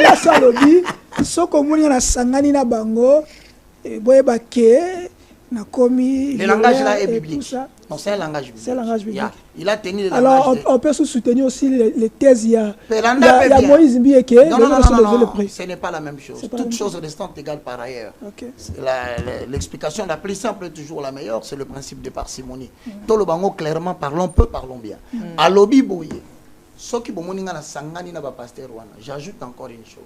place au lobby, ce que je sangani na bango, boye baké, na komi. Le langage là est biblique. Non, c'est un langage biblique. C'est un langage biblique. Il a tenu le langage. Alors, on peut soutenir aussi les thèses. Il y a Moïse Mbieke. Non, ce n'est pas la même chose. Toutes choses restant égales par ailleurs. L'explication la plus simple est toujours la meilleure, c'est le principe de parcimonie. Tout le bango, clairement, parlons peu, parlons bien. À lobby boye, ceux qui bomoni na sangani na ba pasteur wana, j'ajoute encore une chose.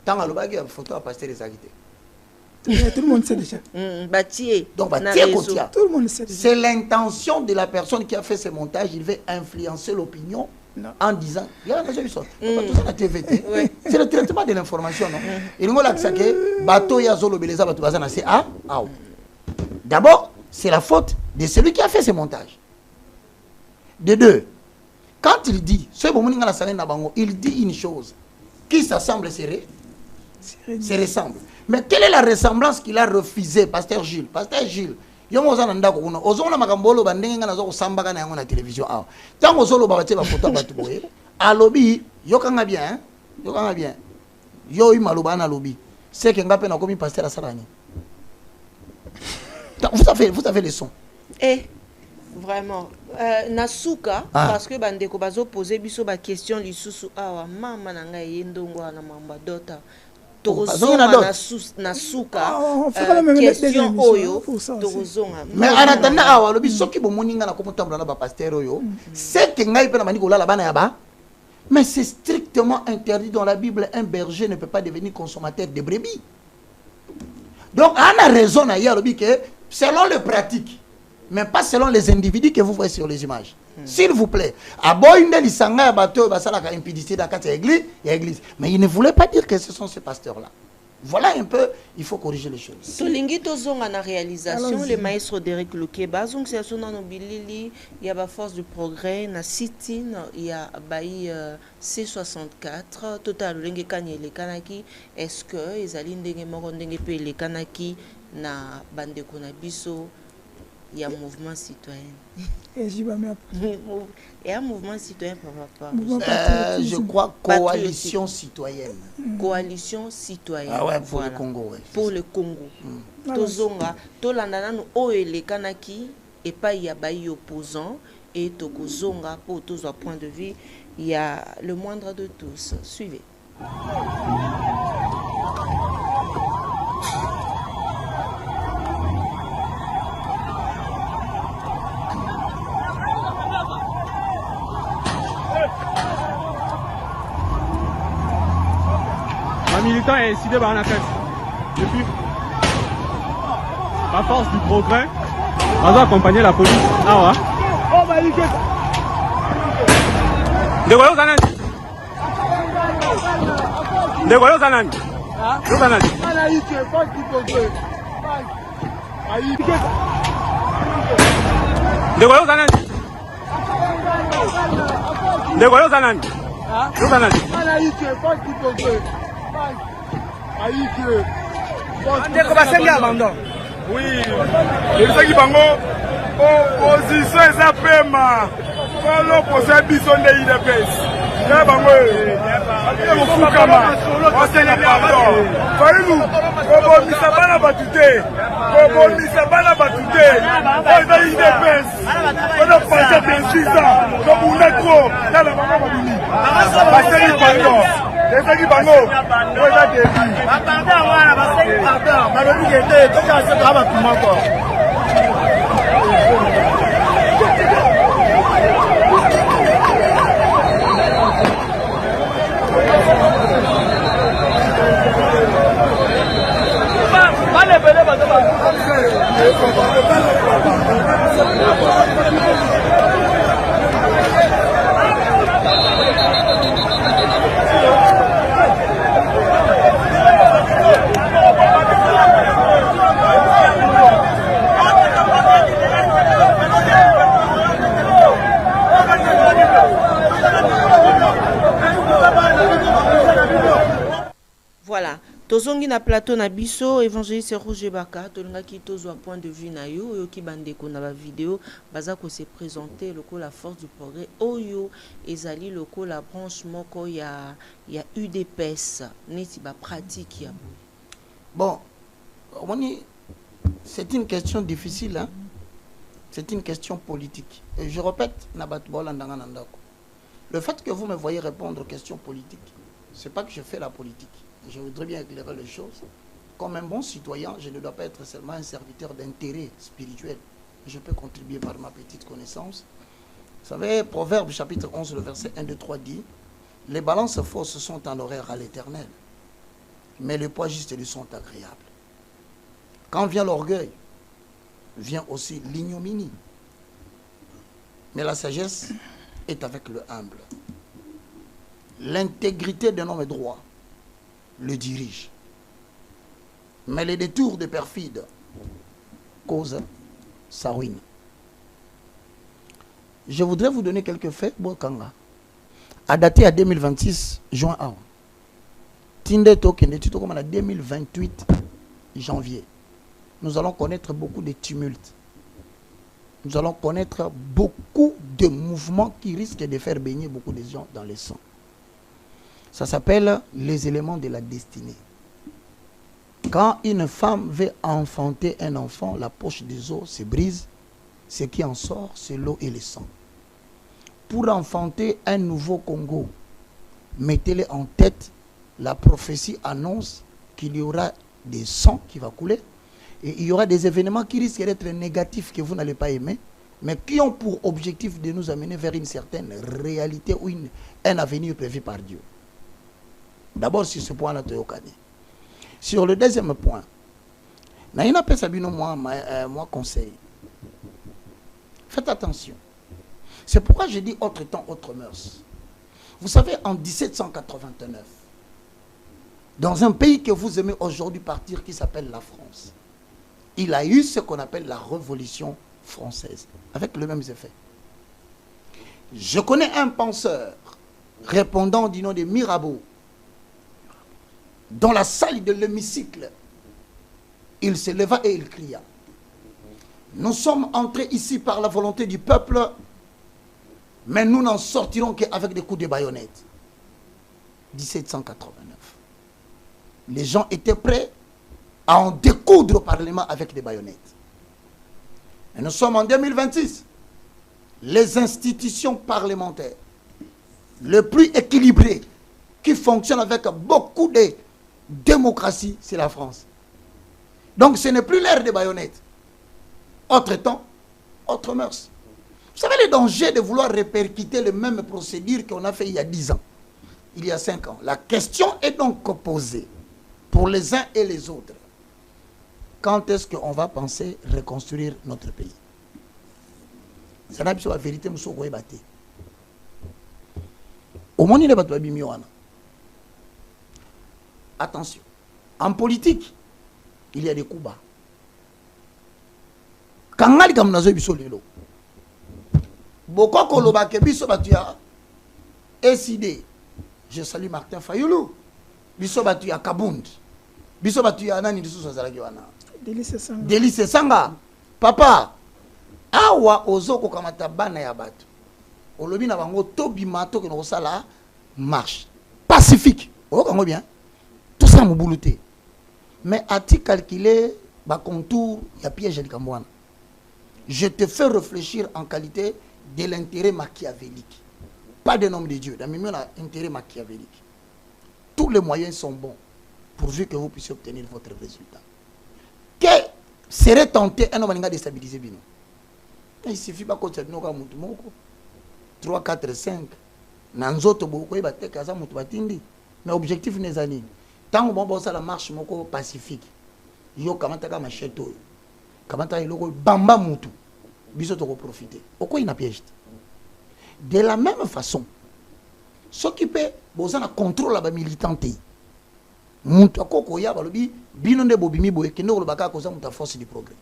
Tant à lobby, il y a une photo à pasteur des agités. Tout le monde sait déjà. Donc, tout le monde sait déjà. C'est l'intention de la personne qui a fait ce montage. Il veut influencer l'opinion en disant c'est le traitement de l'information. D'abord, c'est la faute de celui qui a fait ce montage. De deux, quand il dit, il dit une chose qui s'assemble se ressemble. Mais quelle est la ressemblance qu'il a refusé, Pasteur Gilles? Pasteur Gilles, il y a un na télévision. Tant que solo ba photo batuboye, à lobby, yokanga bien, yokanga bien. Yo imaloba na lobby. C'est que ngape na komi pasteur Salani. Vous avez les sons. Eh, vraiment. Nasuka, parce que bandeko bazo poser biso ba question lisusu awa mama na ngai yendongo na mamba dota. Question oyo mais en attendant awa lobi soki bomoninga na komotambola na ba pasteur oyo c'est que ngai pe na maniko la bana yaba mais c'est strictement interdit dans la Bible. Un berger ne peut pas devenir consommateur de brebis. Donc on a raison à y lobi que selon les pratiques mais pas selon les individus que vous voyez sur les images. S'il vous plaît. Aboyinde lisanga ya bato basala ka impudicité dans la église. Mais il ne voulait pas dire que ce sont ces pasteurs-là. Voilà un peu, il faut corriger les choses. Tolingi tozonga na réalisation, le maestro Derek Lukeba, donc c'est son nobilili, il y a la force du progrès, na sitin, il y a baï C64, total lenge kanye le kanaki, est-ce que ils allaient ndenge moko ndenge pe le kanaki na bande konabiso, il y a mouvement citoyen. Et j'y vais même. Il y a un mouvement citoyen par je crois coalition citoyenne. Coalition citoyenne. Ah ouais, pour voilà. Le Congo. Ouais, pour le Congo. Tozonga, tolandana no oele kanaki et pas il y a baï opposant et tokozonga pour tous à point de vue, il y a le moindre de tous. Suivez. Militant est incidé par la fête. Depuis la force du progrès, on va accompagner la police. Ah ouais. Oh bah il de quoi Zanan? De quoi Zanan? Zanan. De quoi Zanan? De quoi Zanan? Oui, elisaki bango opposition eza pema kolo posa biso nde idps ya bango mofukama osena pardon failu kobomisa bana batu te kobomisa bana batu te oyo eza idps oyo pasa tensisa tobunda tro tala bango babimi baseli pardon ezaki bango oyo eza debi bapardon wana baseli pardon balobi kete tokasetoka bato moko Voilà. Tozongi na plateau na biso évangéliste Rouge Baka tolinga ki tozwa point de vue na yo yo ki bandeko na ba vidéo baza ko se présenter loko la force du progrès oyo ezali loko la branche moko ya UDPS neti ba pratique ya bon c'est une question difficile hein? C'est une question politique et je répète na bat bolandanga na ndako le fait que vous me voyez répondre aux questions politiques c'est pas que je fais la politique. Je voudrais bien éclairer les choses. Comme un bon citoyen, je ne dois pas être seulement un serviteur d'intérêt spirituel. Je peux contribuer par ma petite connaissance. Vous savez, Proverbe chapitre 11, le verset 1, 2, 3 dit « Les balances fausses sont en horreur à l'Éternel, mais les poids justes lui sont agréables. » Quand vient l'orgueil, vient aussi l'ignominie. Mais la sagesse est avec le humble. L'intégrité d'un homme droit le dirige. Mais les détours des perfides causent sa ruine. Je voudrais vous donner quelques faits. Bokanga. À dater à 2026, juin 1. Tinde Token, comme à 2028, janvier. Nous allons connaître beaucoup de tumultes. Nous allons connaître beaucoup de mouvements qui risquent de faire baigner beaucoup de gens dans le sang. Ça s'appelle les éléments de la destinée. Quand une femme veut enfanter un enfant, la poche des os se brise. Ce qui en sort, c'est l'eau et le sang. Pour enfanter un nouveau Congo, mettez-le en tête, la prophétie annonce qu'il y aura des sangs qui vont couler et il y aura des événements qui risquent d'être négatifs que vous n'allez pas aimer, mais qui ont pour objectif de nous amener vers une certaine réalité ou un avenir prévu par Dieu. D'abord sur ce point-là, sur le deuxième point, moi conseil. Faites attention. C'est pourquoi je dis autre temps, autre mœurs. Vous savez, en 1789, dans un pays que vous aimez aujourd'hui partir qui s'appelle la France, il a eu ce qu'on appelle la Révolution française, avec le même effet. Je connais un penseur répondant du nom de Mirabeau, dans la salle de l'hémicycle, il se leva et il cria: nous sommes entrés ici par la volonté du peuple, mais nous n'en sortirons qu'avec des coups de baïonnette. 1789. Les gens étaient prêts à en découdre au Parlement avec des baïonnettes. Et nous sommes en 2026. Les institutions parlementaires les plus équilibrées qui fonctionnent avec beaucoup de démocratie, c'est la France. Donc ce n'est plus l'ère des baïonnettes. Autre temps, autre mœurs. Vous savez le danger de vouloir répercuter les mêmes procédures qu'on a fait il y a 10 ans, il y a 5 ans. La question est donc posée pour les uns et les autres. Quand est-ce qu'on va penser reconstruire notre pays? C'est la vérité, nous sommes battus. Au monde, il est battu. Attention, en politique, il y a des coups bas. Quand on a des beaucoup koloba ke biso batu ya SID, je salue Martin Fayoulou, biso batu ya Kabund, biso batu ya nani lisusu azalaki wana Delice Sanga. Papa awa ozoko kamata bana ya batu olobi na bango tobima to ke no sala marche pacifique, okango bien tout ça mobuluté, mais a-t-il calculé ba contour ya piège de Kambwana? Je te fais réfléchir en qualité de l'intérêt machiavélique. Pas de nom de Dieu. Dans on a intérêt machiavélique. Tous les moyens sont bons pourvu que vous puissiez obtenir votre résultat. Que serait tenté un homme à déstabiliser Bino? Il suffit pas que nous avons 3, 4, 5. Nanzoto beaucoup et batte kaza mutu batindi. Mais objectif n'est pas ni. Tant que bon ça la marche moko pacifique. Yo kamata ka macheto. Kamata iloko bamba mutu. Biso to profiter. Pourquoi il n'a piège? De la même façon, s'occuper besoin de contrôle la militanté. Mutu akoko ya balobi bino nde bobimi boye kendo lo baka koza muta force du progrès.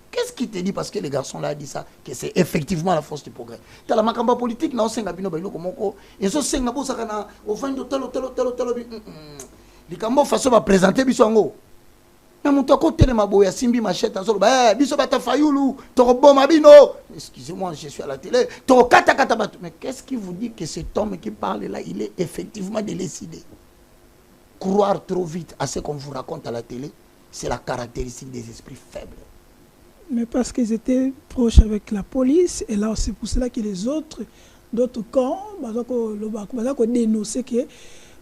Qu'est-ce qui te dit parce que les garçons là dit ça que c'est effectivement la force du progrès. Dans la makamba politique na osenga bino ba iloko moko ezo senga bosa kana au fin de telo likambo façon va présenter biso ngo. Mais mon toko telema boya simbi machette azolo ba biso bata Fayoulou to boma bino. Excusez-moi, je suis à la télé. To kata kata batu. Mais qu'est-ce qui vous dit que cet homme qui parle là, il est effectivement décidé? Croire trop vite à ce qu'on vous raconte à la télé, c'est la caractéristique des esprits faibles. Mais parce qu'ils étaient proches avec la police, et là c'est pour cela que les autres, d'autres camps, ont dénoncé que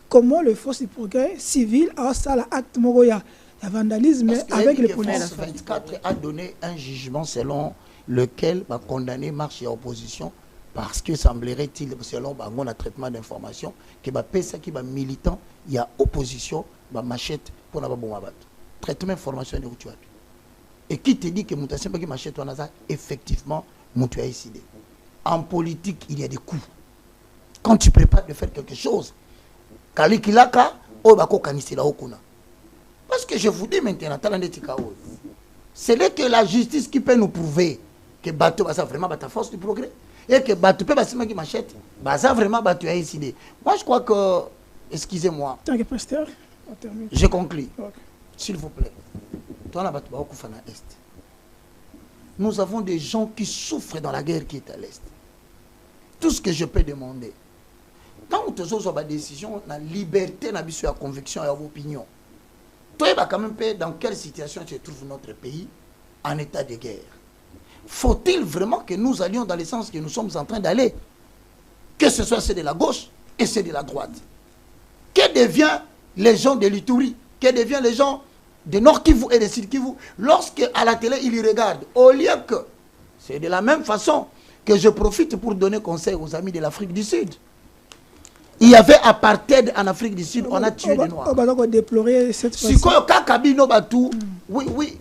comment le force du progrès civil a ça l'acte moroya. Le vandalisme avec les policiers. France 24 a donné un jugement selon lequel va condamner marche et opposition parce que semblerait-il, selon un traitement d'information, que va PSA qui va militant, il y a opposition, va machette pour la bon traitement d'information de Routuabi. Et qui te dit que mutation qui machette on a effectivement Moutua décidé. En politique, il y a des coups. Quand tu prépares de faire quelque chose, Kalikilaka, Obako Kanisila Okuna. Parce que je vous dis maintenant, c'est là que la justice qui peut nous prouver que Bateau va vraiment battre force du progrès et que Bateau peut passer qui machette, ça vraiment Bateau a décidé. Moi je crois que, excusez-moi, je conclue, s'il vous plaît. Nous avons des gens qui souffrent dans la guerre qui est à l'Est. Tout ce que je peux demander, quand nous avons une décision, la liberté, la conviction et l'opinion. Toi, quand même, dans quelle situation se trouve notre pays en état de guerre? Faut-il vraiment que nous allions dans le sens que nous sommes en train d'aller? Que ce soit ceux de la gauche et ceux de la droite. Que devient les gens de l'Ituri? Que devient les gens de Nord Kivu et de Sud Kivu? Lorsque à la télé, ils y regardent. Au lieu que, c'est de la même façon que je profite pour donner conseil aux amis de l'Afrique du Sud. Il y avait apartheid en Afrique du Sud, on a tué des Noirs. On va déplorer cette fois-ci. Si Kakabino Batu, oui,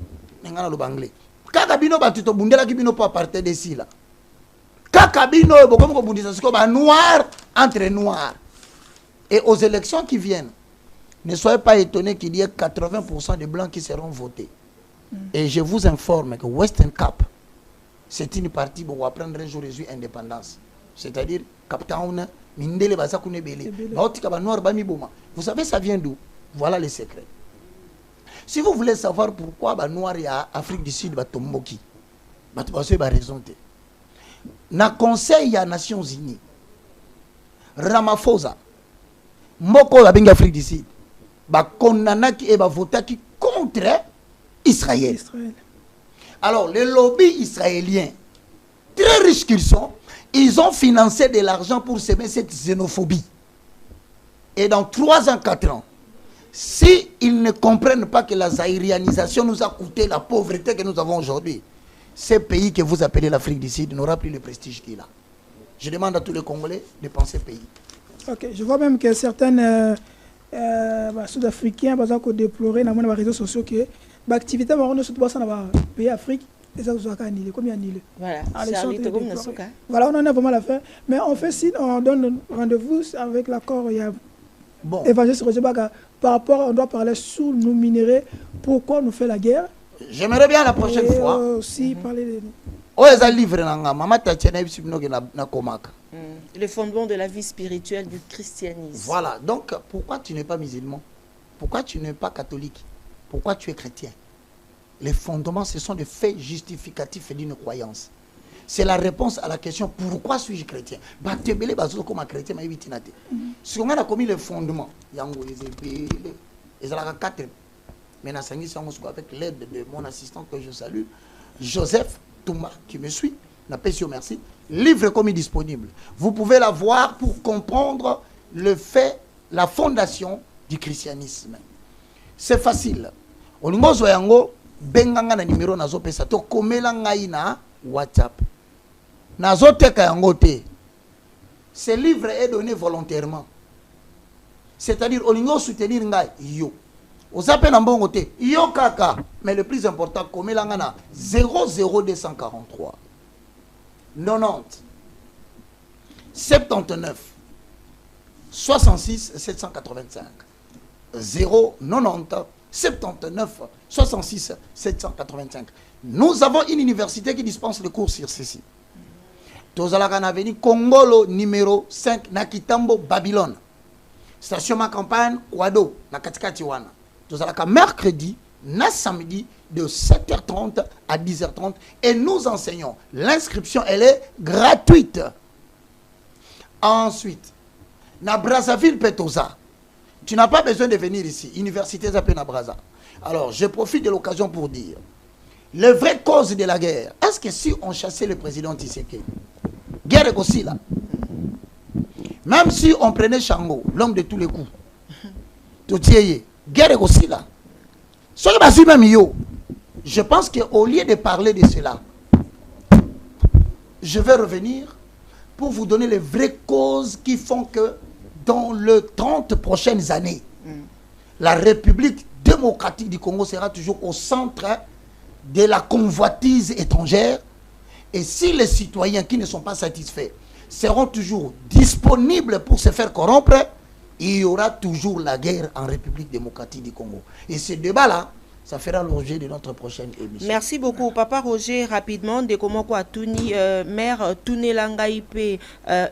Kakabino Batu, to bundela kibino po apartheid ici là. Kakabino, noir entre noirs. Et aux élections qui viennent, ne soyez pas étonnés qu'il y ait 80% de blancs qui seront votés. Et je vous informe que Western Cap, c'est une partie pour apprendre un jour les indépendance. C'est-à-dire, Cap Town, Mindele Basakune Bele, vous savez, ça vient d'où? Voilà les secrets. Si vous voulez savoir pourquoi les Noirs et Afrique du Sud sont Tomboki, vous avez raison. Dans le Conseil des Nations Unies, Ramaphosa, Moko la Afrique du Sud, condamnaki et votaki contre Israël. Alors, les lobbies israéliens, très riches qu'ils sont, ils ont financé de l'argent pour semer cette xénophobie. Et dans 3 ans, 4 ans, si ils ne comprennent pas que la zaïrianisation nous a coûté la pauvreté que nous avons aujourd'hui, ce pays que vous appelez l'Afrique du Sud n'aura plus le prestige qu'il a. Je demande à tous les Congolais de penser pays. Ok, je vois même que certains Sud-Africains ont déploré dans les réseaux sociaux que l'activité dans le pays Afrique, combien annulé. Voilà, voilà, on en a vraiment l'affaire. Mais on fait signe, on donne rendez-vous avec l'accord. Il y a bon. Évangéliste Roger Baka, par rapport, on doit parler sur nos minéraux, pourquoi nous fait la guerre. J'aimerais bien la prochaine fois aussi parler de le fondement de la vie spirituelle du christianisme. Voilà, donc pourquoi tu n'es pas musulman? Pourquoi tu n'es pas catholique? Pourquoi tu es chrétien? Les fondements, ce sont des faits justificatifs d'une croyance. C'est la réponse à la question pourquoi suis-je chrétien? Comme chrétien, si on a commis les fondements, il y a 4. Mais avec l'aide de mon assistant que je salue, Joseph Touma, qui me suit, merci. Livre commis disponible. Vous pouvez la voir pour comprendre le fait, la fondation du christianisme. C'est facile. Olingo zoyango benganga na numéro nazo pesa to komela ngai na WhatsApp. Nazo teka yango te. Ce livre est donné volontairement. C'est-à-dire olingo soutenir ngai yo. Ozape na mbongo te yo kaka, mais le plus important komela nga na 00243 90 79 66 785 090 79 66 785. Nous avons une université qui dispense les cours sur ceci. Tozalaka na avenue Kongolo numéro 5 na Kitambo Babylone. Station ma campagne Kwado na katikati wana. Tozalaka mercredi na samedi de 7h30 à 10h30 et nous enseignons. L'inscription elle est gratuite. Ensuite, na Brazzaville Petosa. Tu n'as pas besoin de venir ici. Université Zapena Brazza. Alors, je profite de l'occasion pour dire, les vraies causes de la guerre, est-ce que si on chassait le président Tshisekedi, guerre est aussi là. Même si on prenait Chango, l'homme de tous les coups, Totieye, guerre est aussi là. Je pense qu'au lieu de parler de cela, je vais revenir pour vous donner les vraies causes qui font que dans les 30 prochaines années, la République démocratique du Congo sera toujours au centre de la convoitise étrangère. Et si les citoyens qui ne sont pas satisfaits seront toujours disponibles pour se faire corrompre, il y aura toujours la guerre en République démocratique du Congo. Et ce débat-là, ça fera l'objet de notre prochaine émission. Merci beaucoup. Papa Roger, rapidement, de comment quoi Tuni, maire Tunelanga IP,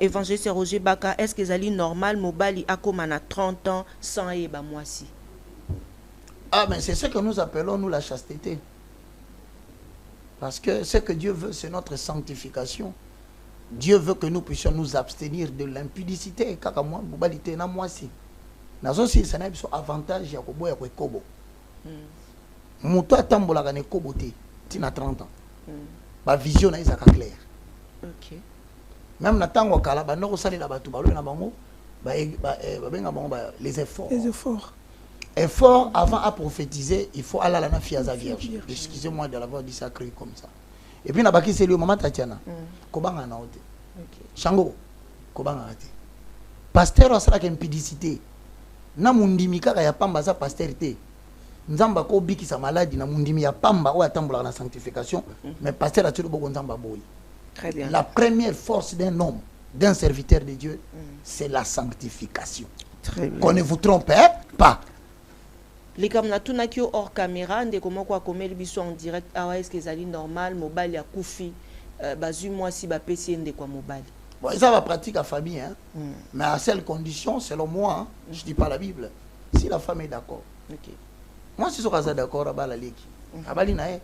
évangéliste Roger Baka, est-ce que c'est normal, Mobali Akomana 30 ans sans Eba Moisi? Ah, mais c'est ce que nous appelons, nous, la chasteté. Parce que ce que Dieu veut, c'est notre sanctification. Dieu veut que nous puissions nous abstenir de l'impudicité. Kaka moi, Mobali Tena Moisi. Nazo si ça n'a pas avantage ya kobo ya kobo. Moto atambolaka ne kobo te tina 30 ans. Ba vision na izaka clair. OK. Même na tango kala ba ndoko salela batu ba lo na bango ba benga bango ba les efforts. Les efforts. Effort avant à prophétiser, il faut aller à la fiaza vierge. Excusez-moi de l'avoir dit ça cru comme ça. Et puis na baki c'est le maman Tatiana. Kobanga na ote. OK. Shango kobanga ate. Pasteur asala impudicité. Na mundimi kaka ya pamba za pastorité. Nzamba ko biki sa maladie na mundimi ya pamba o atambola na sanctification, mais pasteur a tulo boko nzamba boy. Très bien. La première force d'un homme, d'un serviteur de Dieu, c'est la sanctification. Très bien. Qu'on ne vous trompe pas. Les kamna tunaki hors caméra ndeko moko akomeli biso en direct awa est-ce que zali normal mobali ya kufi bazu moi si ba pesi ndeko mobali. Bon, ça va pratique à famille hein. Mais à seule condition selon moi, hein, je dis pas la Bible. Si la femme est d'accord. OK. Moi si je suis d'accord à la leki. Abali na e.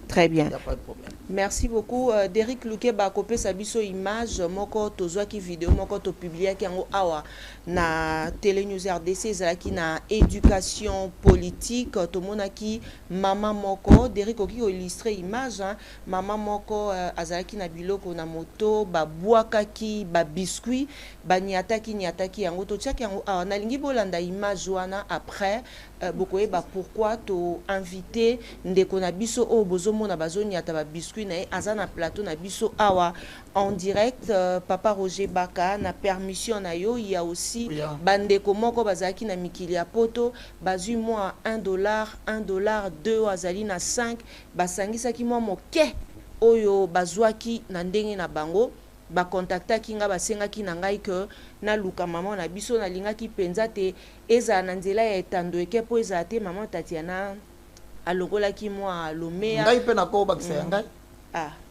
Très bien. Il n'y a pas de problème. Merci beaucoup. Derrick Luke ba kopé sa biso image moko tozwa ki vidéo moko to publier ki yango awa na Télé News RDC zalaki na éducation politique to monaki mama moko Derrick oki illustrer image hein. Mama moko azalaki na biloko na moto ba bwakaki ba biscuit ba niataki yango to tchaki yango awa na lingi bolanda image wana après bokoye ba pourquoi to inviter ndeko na biso o bozomona bazoniata ba biscuit na azana plateau na biso awa en direct papa Roger Baka na permission na yo il y a aussi bandeko moko bazaki na mikili ya poto bazui moi $1 $2 azali na 5 basangisaki moi moke oyo bazwaki na ndenge na bango ba contactaki nga basengaki na ngai que na luka maman na biso na lingaki penza te eza na nzela ya etando eke po eza te maman Tatiana alongolaki moi lomea ngai pe na ko bakisa ngai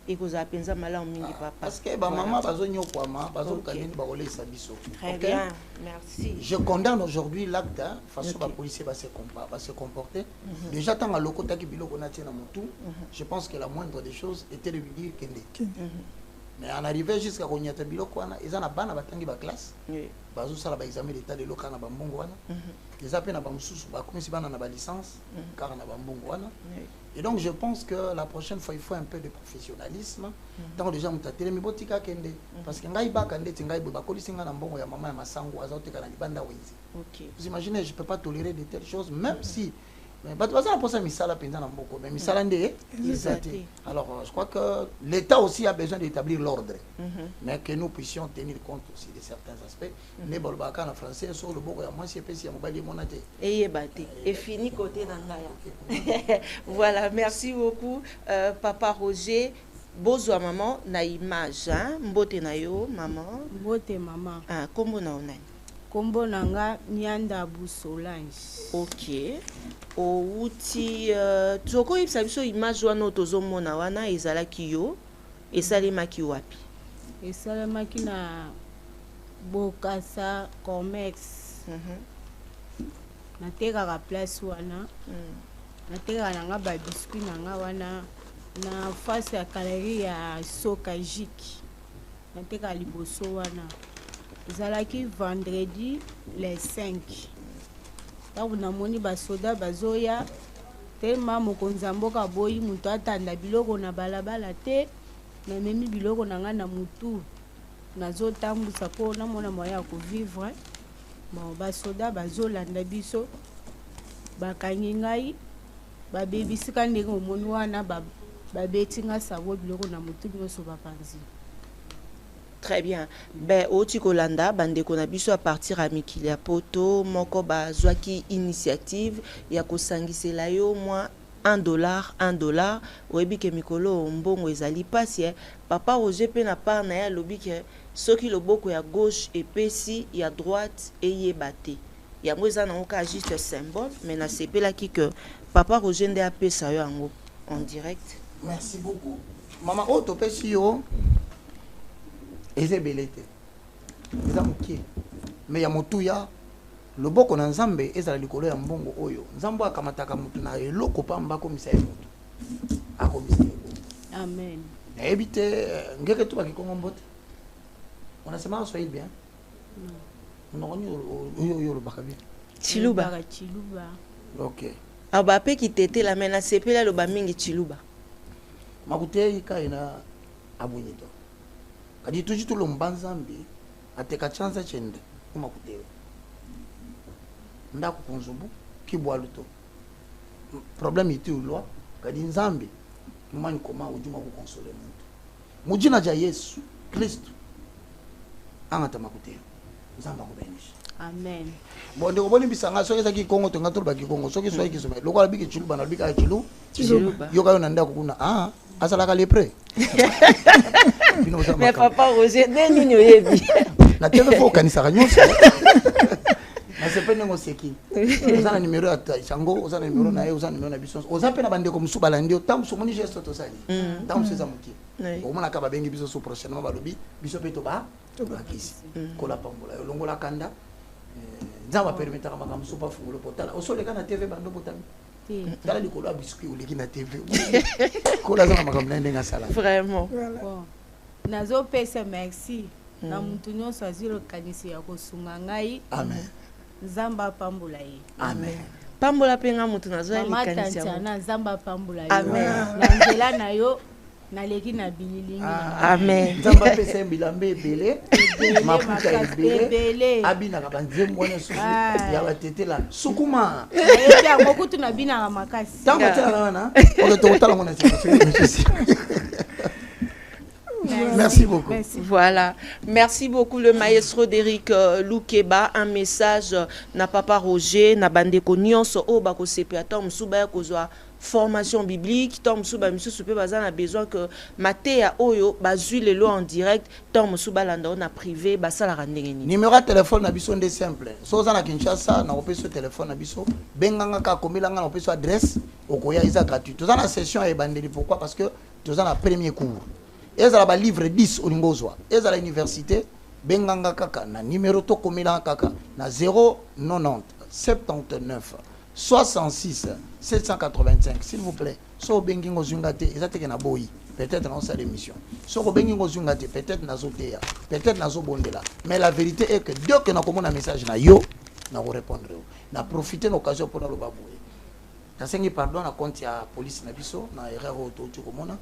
ekozala penza malamu mingi papa parce que ba maman bazonyokwama bazokani ba kolesa biso. Très bien, merci. Je condamne aujourd'hui l'acte façon ba policier va se comporter. Déjà tant à lokotaki biloko na tina mutu, je pense que la moindre des choses était de lui dire kende. Mais en arrivé jusqu'à Konyata biloko wana ezana bana batangi ba classe. Bazo sala ba examen d'état de loka na ba mbongo wana. Les appels na ba mususu ba comme si bana na ba licence car na ba mbongo wana. Et donc je pense que la prochaine fois il faut un peu de professionnalisme. Tant déjà mutatele mi botika kende parce que ngai ba kande tingai ba kolisinga na mbongo ya mama ya masango azoteka na libanda wenzi. OK. Vous imaginez, je peux pas tolérer de telles choses même si mais ça pour ça misala penza na mboko mais misala ndé alors je crois que l'état aussi a besoin d'établir l'ordre mais que nous puissions tenir compte aussi de certains aspects ne bolbaka en français sur le boko ya moi c'est pesi ya mobali monate et fini côté nangaya. Voilà, merci beaucoup papa Roger. Bozwa maman na image hein mbote na yo maman mbote maman kombo na onani kombo nanga Nyanda Busolange. OK. Outi toko yebisa biso image wana tozomona wana ezalaki yo esalemaki wapi? Esalemaki na Bokasa Comex. Natekaka place wana. Natekaka nanga ba biscuit nanga wana na face ya galerie ya Soka Jiki. Natekaka liboso wana. Ezalaki vendredi le 5. Tango namoni basoda bazoya tellement mokonzi mboka boyi mutu atanda biloko na balabala te na memi biloko nanga na mutu nazotambusa po namona moya ko vivre. Bon basoda bazolanda biso bakangi ngai babebisika ndenge omoni wana babeti nga savo biloko na mutu nyonso bapanzi. Très bien. Ben oti kolanda bandeko na biso à partir à mikili ya poto moko bazwaki initiative ya kosangisela yo moi $1 oyebi ke mikolo mbongo ezali pasi papa Roger pe na part na ya lobi ke soki loboko ya gauche epesi ya droite eyeba te yango eza nango ka juste symbole mais na sepelaki que papa Roger nde apesa yo yango en direct. Merci beaucoup maman o topesi yo ezebelete eza mokie mais ya motuya loboko na nzambe ezala likolo ya mbongo oyo nzambo akamataka mutu na eloko pamba akomisa ye mutu akomisa ye. Amen. Nayebi te ngeke tu bakikongo mbote unasema Swahili bien unakoni oyo lobaka bien Chiluba. OK aba pe kitete la mena sepela loba mingi Chiluba makute ikaina abonyito kadi tuji tulo mbanzambi ateka chanza chende kumakutewe ndaku konzubu kibwaluto problème iti ulwa kadi nzambi mumani koma ujuma ku consoler muntu mujina ja Yesu Kristo angata makutewe nzamba kubenisha. Amen. Bon ndeko boni bisanga soki ezaki Kongo to ngato ba ki Kongo soki soki kisome lokala biki chiluba na bika chilu Chiluba yoka yo na ndako kuna azalaka lepre. Mais papa Roger nini oyebi na tv fo kanisaka nyonso na sepe ndenge seki oza na numéro ya chango oza na numéro na ye oza na numéro na biso oza mpe na bandeko mosusu balandi yo ntango mosusu omoni geste tosali ntango mosusu eza moke omonaka babengi biso so prochainement balobi biso mpe tobakisi kola pambola yo longola kanda nzambe apermetaka makambo mosusu mpo afungula potala osoleka na tv bando botami tala likolo ya biskuit oleki na tv kola aza na makambo naye ndenge asala vraiment nazopesa merci na mutu nyonso azwi lokanisi ya kosunga ngai. Amen. Nzambe apambola ye. Amen. Pambola pe nga mutu nazwa likanisi ya na Nzambe apambola ye. Amen. Na nzela na yo naleki na bililingi. Amen. Nzambe apesa mbilambe ebele mafuta ebele abinaka banzembo wana susu ya batetela sukuma yango kutu na binaka makasi ntango atiaka wana okotokotala ngona Merci beaucoup. Merci. Voilà. Merci beaucoup le maestro d'Eric Loukeba. Un message na papa Roger, na bandeko nyonso o bako sepe atom musuba kozwa formation biblique. Tom musuba mususu pe bazana besoin que matea oyo bazui lelo en direct. Tom musuba landa na privé basala randengeni. Numéro de téléphone na biso ndé simple. So za na Kinshasa na opeso téléphone na biso. Benganga ka komilanga na opeso adresse okoya isa gratuit. Toza na session e bandeli pourquoi parce que toza na premier cours. Ezala ba livre 10 olingozwa. Ezala université benganga kaka na numéro to komila kaka na 090 79 66 785 s'il vous plaît. So bengi ngozungate ezateke na boyi. Peut-être dans cette émission. So bengi ngozungate peut-être na zoteya, peut-être na zobondela. Mais la vérité est que dès que na komona message na yo na vous répondre. Na profiter l'occasion pour na lo baboué. Na sengi pardon na compte ya police na biso na erreur auto tu komona.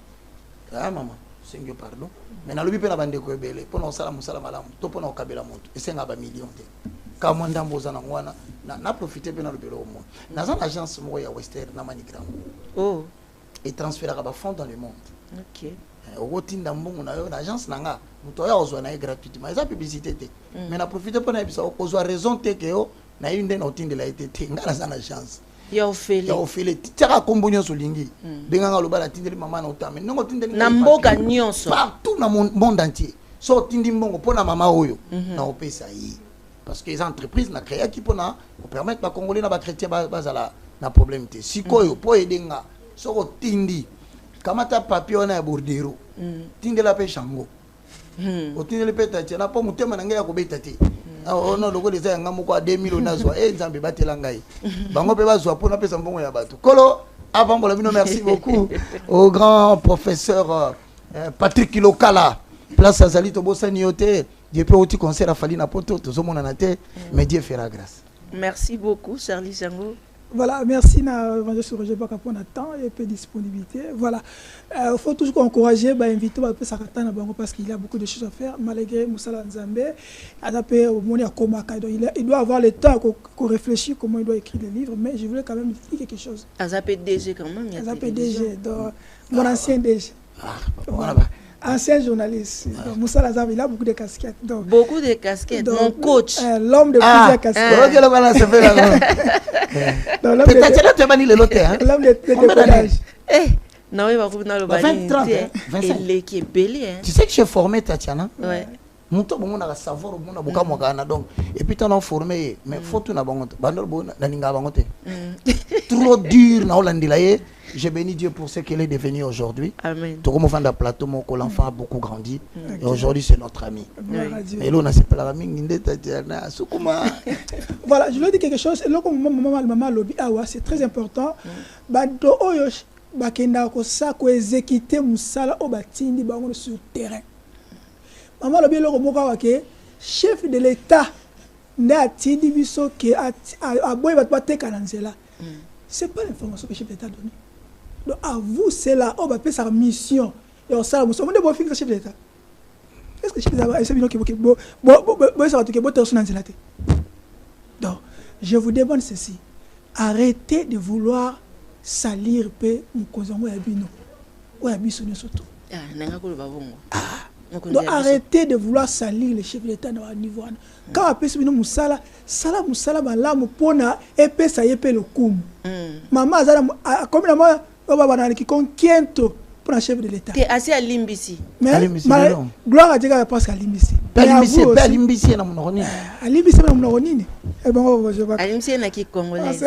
Ah maman Seigneur pardon mais na lobi pe na bandeko ebele pona osala musala malamu to pona okabela moto esenga ba million te ka mo ndambo za na ngwana na profiter pe na lobelo mo na za agence mo ya Western na Manigram et transférer ba fonds dans le monde. OK. Otinda mbongo na yo na agence nanga muto ya ozwa na gratuitement eza publicité te mais na profiter pona ebisa ozwa raison te ke yo na yinde na otindela ete te ngala za na agence ya ofele tira kombo nyonso lingi benganga lobala tindeli mama na otame nongo tindeli na mboka nyonso partout na monde entier so tindi mbongo pona mama oyo na opesa yi parce que les entreprises na créé qui pona pour permettre ba congolais na ba chrétien bazala na problème te sikoyo po edenga so tindi kamata papier na bordero tindela pe chango otindeli pe tatia na po mutema na ngai ya kobeta te. Oh non, le gars les a ngamo kwa 2000 onazwa nzambe batela ngai bango pe bazwa pona pesa mbongo ya bato kolo avant bon bino merci beaucoup au grand professeur Patrick Kilokala place azali to bosani yote Dieu peut aussi concert a fallu na poto to zomona na te mais Dieu fera grâce. Merci beaucoup Charlie Sango. Voilà, merci na Evangeliste Roger Baka pour notre temps et peu disponibilité. Voilà, faut toujours encourager, inviter Sakatana Bango parce qu'il y a beaucoup de choses à faire malgré Moussala Nzambe. Il doit avoir le temps qu'on réfléchisse comment il doit écrire les livres, mais je voulais quand même dire quelque chose. Azapé DG quand même. Azapé DG, mon ancien DG. Voilà. Ancien journaliste. Moussa Lazare, il a beaucoup de casquettes. Donc, beaucoup de casquettes. Mon coach. L'homme de plusieurs casquettes. L'homme de décodage. Non, il va vous dans le bani. Tu sais que j'ai formé Tatiana. Ouais. Muto bongo na savoir bongo na boka mwagana donc et puis t'en as formé mais faut tout na bongo bandol bongo na ninga bongo te trop dur na holandila ye. Je bénis Dieu pour ce qu'il est devenu aujourd'hui. Amen. Tout comme on fait un plateau, l'enfant a beaucoup grandi. Et aujourd'hui, c'est notre ami. Et là, on a ces voilà, je veux dire quelque chose. C'est très important. Sur terrain. Maman, le chef de l'État n'a tindi biso que a boy va pas te cananzela. C'est pas l'information que le chef d'État donne. Donc à vous, c'est là, on va faire sa mission. Et on s'en va, on va faire le chef d'État. Est-ce que le chef d'État est bien que donc, je vous demande ceci. Arrêtez de vouloir salir mon cousin ou Abino. Ou Abisson surtout. Donc arrêtez de vouloir salir le chef d'État dans le niveau. Quand on peut Moussala, Moussala, Malam, Pona, épée, ça y est, le coup. Maman, comme la maman, qui conquiert pour un chef de l'État. Tu es assis à Limbisi. Mais gloire à Dieu qu'elle passe à Limbisi. À Limbisi, na mononi. À Limbisi, na mononi. Eh ben, je vais. À Limbisi, na qui congolais.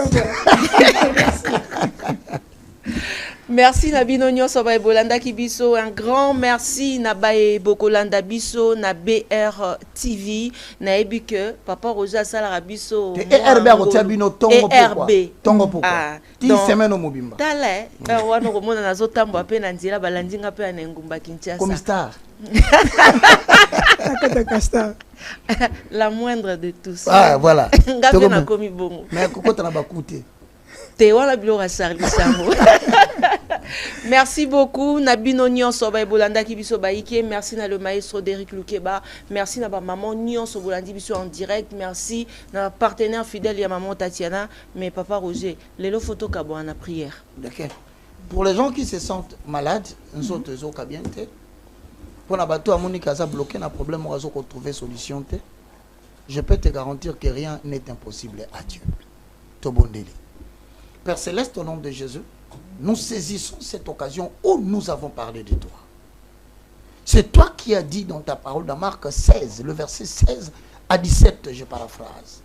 Merci Nabino Nyonso Baye Bolanda Kibiso, un grand merci Nabaye Bokolanda Biso na BR TV na ebike papa Rosa Sala Biso ERB a bino tongo pourquoi tongo pourquoi ti semaine au mobimba tale wana komona nazotambo pe na nzira balandinga pe na ngumba Kinshasa comme star la moindre de tous. Ah voilà. Ngapi na komi bongo. Mais kokota na bakute. Te wala bilo ra Charlie Samo. Merci beaucoup Nabino Nyonso Baye Bolanda Kibiso Baïke, merci na le maestro d'Eric Lukeba, merci na ba maman Nyonso Bolandi Biso en direct, merci na partenaire fidèle ya maman Tatiana, mais papa Roger, lelo photo kabo en prière. D'accord. Pour les gens qui se sentent malades, nous autres zo kabiente. Pour na bato amoni kaza bloqué na problème on va trouver solution te. Je peux te garantir que rien n'est impossible à Dieu. Tobondeli. Père céleste au nom de Jésus, nous saisissons cette occasion où nous avons parlé de toi. C'est toi qui as dit dans ta parole dans Marc 16, le verset 16 à 17, je paraphrase.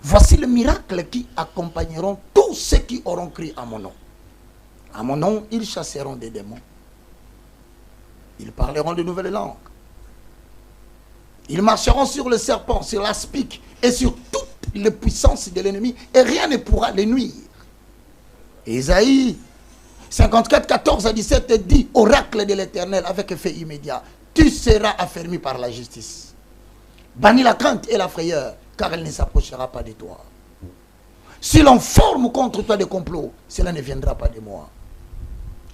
Voici le miracle qui accompagneront tous ceux qui auront crié à mon nom. À mon nom, ils chasseront des démons. Ils parleront de nouvelles langues. Ils marcheront sur le serpent, sur l'aspic et sur toutes les puissances de l'ennemi et rien ne pourra les nuire. Ésaïe 54, 14 à 17 dit, oracle de l'Éternel avec effet immédiat, tu seras affermi par la justice. Bannis la crainte et la frayeur, car elle ne s'approchera pas de toi. Si l'on forme contre toi des complots, cela ne viendra pas de moi.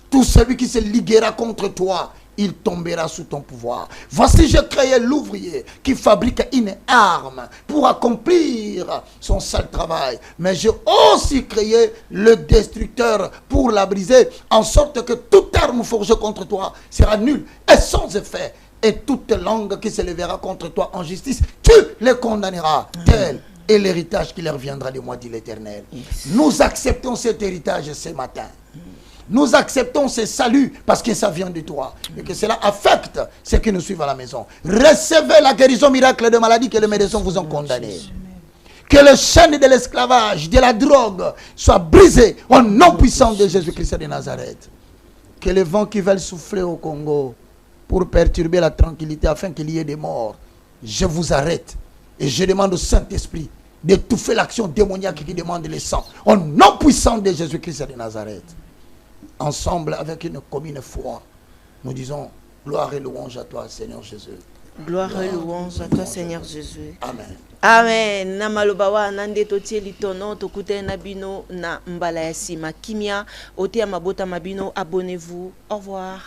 Tout celui qui se liguera contre toi, il tombera sous ton pouvoir. Voici, j'ai créé l'ouvrier qui fabrique une arme pour accomplir son sale travail. Mais j'ai aussi créé le destructeur pour la briser, en sorte que toute arme forgée contre toi sera nulle et sans effet. Et toute langue qui se lèvera contre toi en justice, tu les condamneras. Tel est l'héritage qui leur viendra de moi, dit l'Éternel. Nous acceptons cet héritage ce matin. Nous acceptons ce salut parce que ça vient de toi. Et que cela affecte ceux qui nous suivent à la maison. Recevez la guérison miracle de maladie que les médecins vous ont condamné. Que le chaîne de l'esclavage, de la drogue soit brisé au nom puissant de Jésus-Christ de Nazareth. Que les vents qui veulent souffler au Congo pour perturber la tranquillité afin qu'il y ait des morts, je vous arrête. Et je demande au Saint-Esprit d'étouffer l'action démoniaque qui demande le sang. Au nom puissant de Jésus-Christ de Nazareth. Ensemble, avec une commune foi, nous disons gloire et louange à toi, Seigneur Jésus. Gloire et louange à toi, Seigneur Jésus. Amen. Amen. Na malobawa nande totie litono tokute nabino na mbala ya sima kimia ote mabota mabino. Abonnez-vous. Au revoir.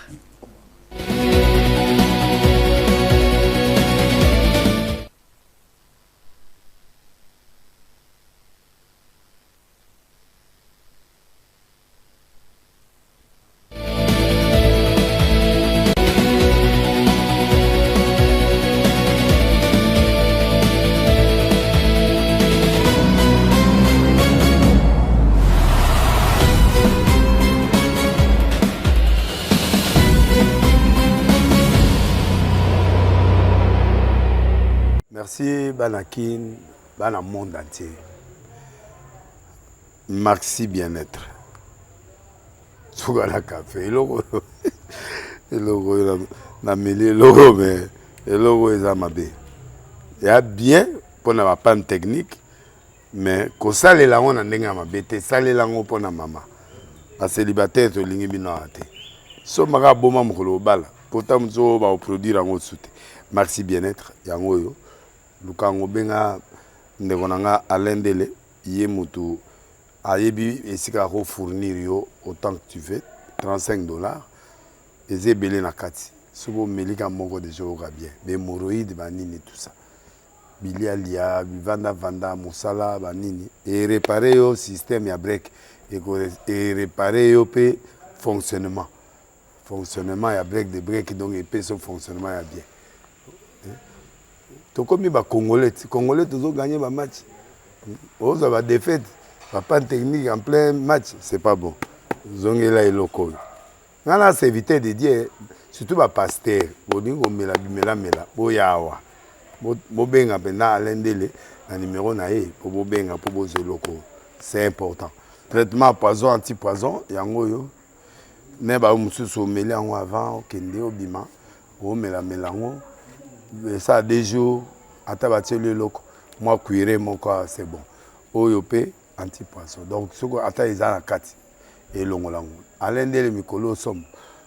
Merci Banakin, Bana monde entier. Maxi bien-être. Sougala café, logo na mêlé logo mais logo est amabé. Il y a bien pour na panne technique mais ko sale la on ndenga mabete sale la ngo pona mama. A célibataire to lingi bino ate. So maka boma mokolo bala. Pourtant zo ba produire ngo soute. Maxi bien-être yango yo. Lukango benga ndekonanga alendele ye mutu ayebi esika ko fournir yo autant que tu veux $35 ezebele na kati subo melika moko de joga bien be moroïde banini tout ça bilialia vanda musala banini et réparer yo système ya break et réparer yo pe fonctionnement ya break de break donc et pe son fonctionnement ya bien. To comme ba Congolais toujours gagner ba match. On va défaite, pas technique en plein match, c'est pas bon. Zongela et loco. ngana serviteur de Dieu surtout ba pasteur boningo mela bimela mela boyawa bobenga pena alendele na numéro na ye po bobenga po bozoloko c'est important traitement poison anti-poison yango yo mais ba mususu omeli yango avant okende obima omela melango ça 2 jours ata batie le loko moi cuire mon corps c'est bon oyo pe anti-poison donc soko ata eza na kati elongolango alendele mikolo somme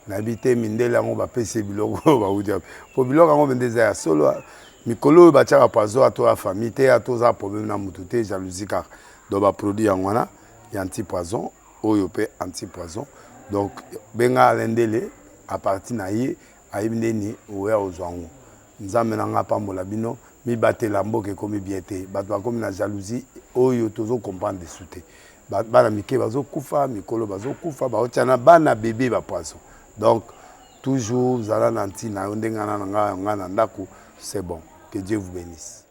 nabite mindele yango bapesi biloko baudia po biloko yango bendeza ya solo mikolo batiaka poison ato ya famille te atoza problème na mutu te jalousie kaka donc baproduit yango wana ya anti-poison oyo pe anti-poison donc benga alendele à partir na ye ayebi ndeni oya ozwa yango nzambe na nga pambola bino mibatela mboka ekomi bien te bato bakomi na jalousie oyo tozocomprendre desu te bana mike bazokufa mikolo bazokufa baotiana bana bebe bapoison donc toujours zala na ntina yo ndenge nga na ndako c'est bon que Dieu vous bénisse.